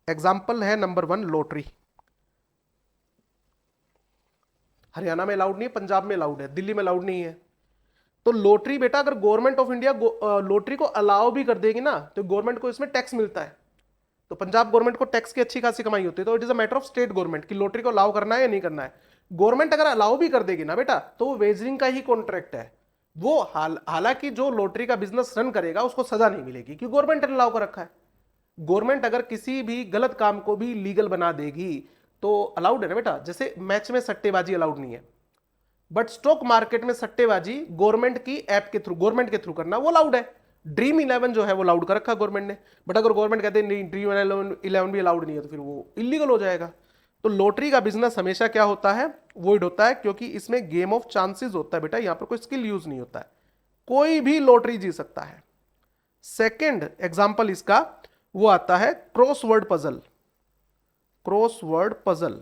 Example है नंबर 1 लॉटरी। हरियाणा में अलाउड नहीं है, पंजाब में अलाउड है, दिल्ली में अलाउड नहीं है। तो लॉटरी बेटा अगर गवर्नमेंट ऑफ इंडिया लॉटरी को अलाउ भी कर देगी ना, तो गवर्नमेंट को इसमें टैक्स मिलता है। तो पंजाब गवर्नमेंट को टैक्स की अच्छी खासी कमाई होती है। तो it is a matter of state government कि लॉटरी को अलाउ करना है या नहीं करना है। गवर्नमेंट अगर अलाउ भी कर देगी ना बेटा, तो वो वेजरिंग का ही कॉन्ट्रैक्ट है। वो हालांकि जो लॉटरी का बिजनेस रन करेगा उसको सजा नहीं मिलेगी क्योंकि गवर्नमेंट ने अलाउ कर रखा है। गवर्नमेंट अगर किसी भी गलत काम को भी लीगल बना देगी तो अलाउड है ना बेटा। जैसे मैच में सट्टेबाजी अलाउड नहीं है, बट स्टॉक मार्केट में सट्टेबाजी गवर्नमेंट की ऐप के थ्रू, गवर्नमेंट के थ्रू करना वो अलाउड है। ड्रीम 11 जो है वो अलाउड कर रखा गवर्नमेंट ने। बट अगर गवर्नमेंट कहते हैं नहीं ड्रीम 11 भी अलाउड नहीं है, तो फिर वो इलीगल हो जाएगा। तो लॉटरी का बिजनेस हमेशा क्या होता है? वॉइड होता है, क्योंकि इसमें गेम ऑफ चांसेस होता है बेटा। यहां पर कोई स्किल यूज नहीं होता है। कोई भी लॉटरी जीत सकता है। सेकेंड एग्जाम्पल इसका वो आता है क्रॉसवर्ड पजल। क्रॉसवर्ड पजल,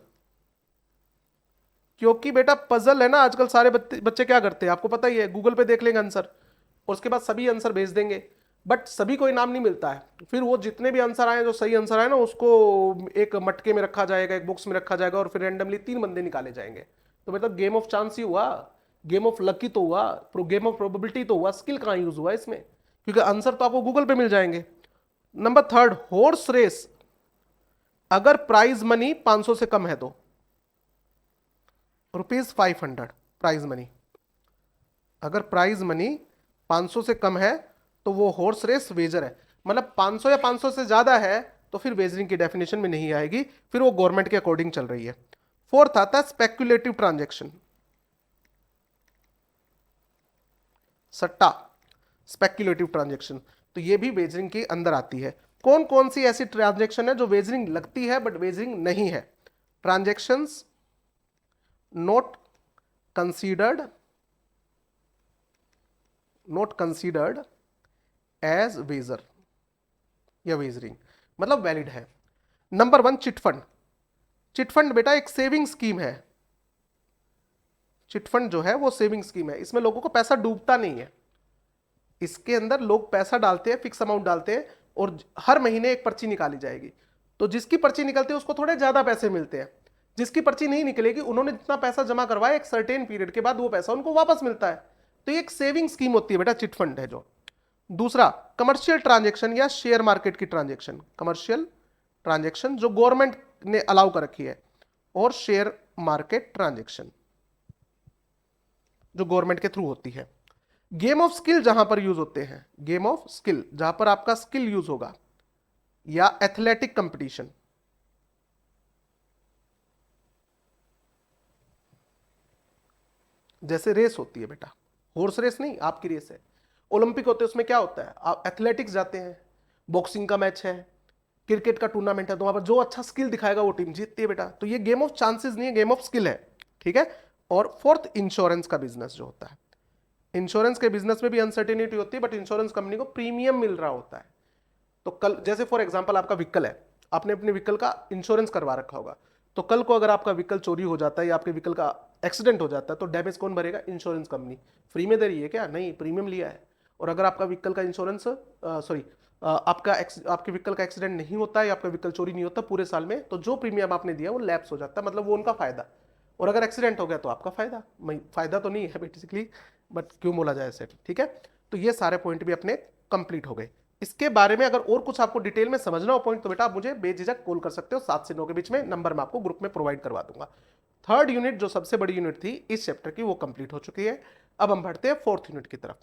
क्योंकि बेटा पजल है ना, आजकल सारे बच्चे क्या करते हैं आपको पता ही है, गूगल पे देख लेंगे आंसर और उसके बाद सभी आंसर भेज देंगे। बट सभी को इनाम नहीं मिलता है। फिर वो जितने भी आंसर आए, जो सही आंसर आए ना, उसको एक मटके में रखा जाएगा, एक बॉक्स में रखा जाएगा और फिर रैंडमली 3 बंदे निकाले जाएंगे। तो मतलब गेम ऑफ चांस ही हुआ, गेम ऑफ लकी तो हुआ, गेम ऑफ प्रोबेबिलिटी तो हुआ। स्किल कहां यूज हुआ इसमें? क्योंकि आंसर तो आपको गूगल पे मिल जाएंगे। Number 3 horse race. अगर प्राइज मनी 500 से कम है तो ₹500 प्राइज मनी। अगर प्राइज मनी 500 से कम है तो वो हॉर्स रेस वेजर है। मतलब 500 या 500 से ज्यादा है तो फिर वेजरिंग की डेफिनेशन में नहीं आएगी, फिर वो गवर्नमेंट के अकॉर्डिंग चल रही है। फोर्थ आता है स्पेक्युलेटिव ट्रांजैक्शन। सट्टा, स्पेक्युलेटिव ट्रांजैक्शन, तो ये भी वेजरिंग के अंदर आती है। कौन कौन सी ऐसी ट्रांजैक्शन है जो वेजरिंग लगती है बट वेजरिंग नहीं है? Transactions not considered as wager या वेजरिंग, मतलब वैलिड है। Number 1 chit fund. चिटफंड बेटा एक सेविंग स्कीम है। चिटफंड जो है वो सेविंग स्कीम है। इसमें लोगों को पैसा डूबता नहीं है। इसके अंदर लोग पैसा डालते हैं, फिक्स अमाउंट डालते हैं और हर महीने एक पर्ची निकाली जाएगी। तो जिसकी पर्ची निकलती है उसको थोड़े ज्यादा पैसे मिलते हैं। जिसकी पर्ची नहीं निकलेगी, उन्होंने जितना पैसा जमा करवाया एक सर्टेन पीरियड के बाद वो पैसा उनको वापस मिलता है। तो ये एक सेविंग स्कीम होती है बेटा, चिटफंड है जो। दूसरा कमर्शियल ट्रांजैक्शन या शेयर मार्केट की ट्रांजैक्शन। कमर्शियल ट्रांजैक्शन जो गवर्नमेंट ने अलाउ कर रखी है, और शेयर मार्केट ट्रांजैक्शन जो गवर्नमेंट के थ्रू होती है। गेम ऑफ स्किल जहां पर यूज होते हैं, गेम ऑफ स्किल जहां पर आपका स्किल यूज होगा, या एथलेटिक कंपटीशन। जैसे रेस होती है बेटा, हॉर्स रेस नहीं, आपकी रेस है। ओलंपिक होते हैं, उसमें क्या होता है, आप एथलेटिक्स जाते हैं, बॉक्सिंग का मैच है, क्रिकेट का टूर्नामेंट है, तो वहां पर जो अच्छा स्किल दिखाएगा वो टीम जीतती है बेटा। तो ये गेम ऑफ चांसेस नहीं है, गेम ऑफ स्किल है। ठीक है। और फोर्थ इंश्योरेंस का बिजनेस जो होता है। इंश्योरेंस के बिजनेस में भी अनसर्टेनिटी होती है, बट इंश्योरेंस कंपनी को प्रीमियम मिल रहा होता है। तो कल जैसे फॉर एग्जांपल आपका व्हीकल है, आपने अपने व्हीकल का इंश्योरेंस करवा रखा होगा, तो कल को अगर आपका व्हीकल चोरी हो जाता है या आपके व्हीकल का एक्सीडेंट हो जाता है, तो डैमेज कौन भरेगा? Insurance company. फ्री में दे रही है क्या? नहीं, प्रीमियम लिया है। और अगर आपका व्हीकल का इंश्योरेंस आपके व्हीकल का एक्सीडेंट नहीं होता है या आपका व्हीकल चोरी नहीं होता पूरे साल में, तो जो प्रीमियम आपने दिया वो लैप्स हो जाता है, मतलब वो उनका फायदा। और अगर एक्सीडेंट हो गया तो आपका फायदा। फायदा तो नहीं है बेसिकली, बट क्यों बोला जाए ऐसे। ठीक है। तो ये सारे पॉइंट भी अपने कंप्लीट हो गए। इसके बारे में अगर और कुछ आपको डिटेल में समझना हो पॉइंट, तो बेटा आप मुझे बेझिझक कॉल कर सकते हो। 7 से 9 के बीच में नंबर मैं आपको ग्रुप में प्रोवाइड करवा दूंगा। थर्ड यूनिट जो सबसे बड़ी यूनिट थी इस चैप्टर की, वो कंप्लीट हो चुकी है। अब हम बढ़ते हैं फोर्थ यूनिट की तरफ।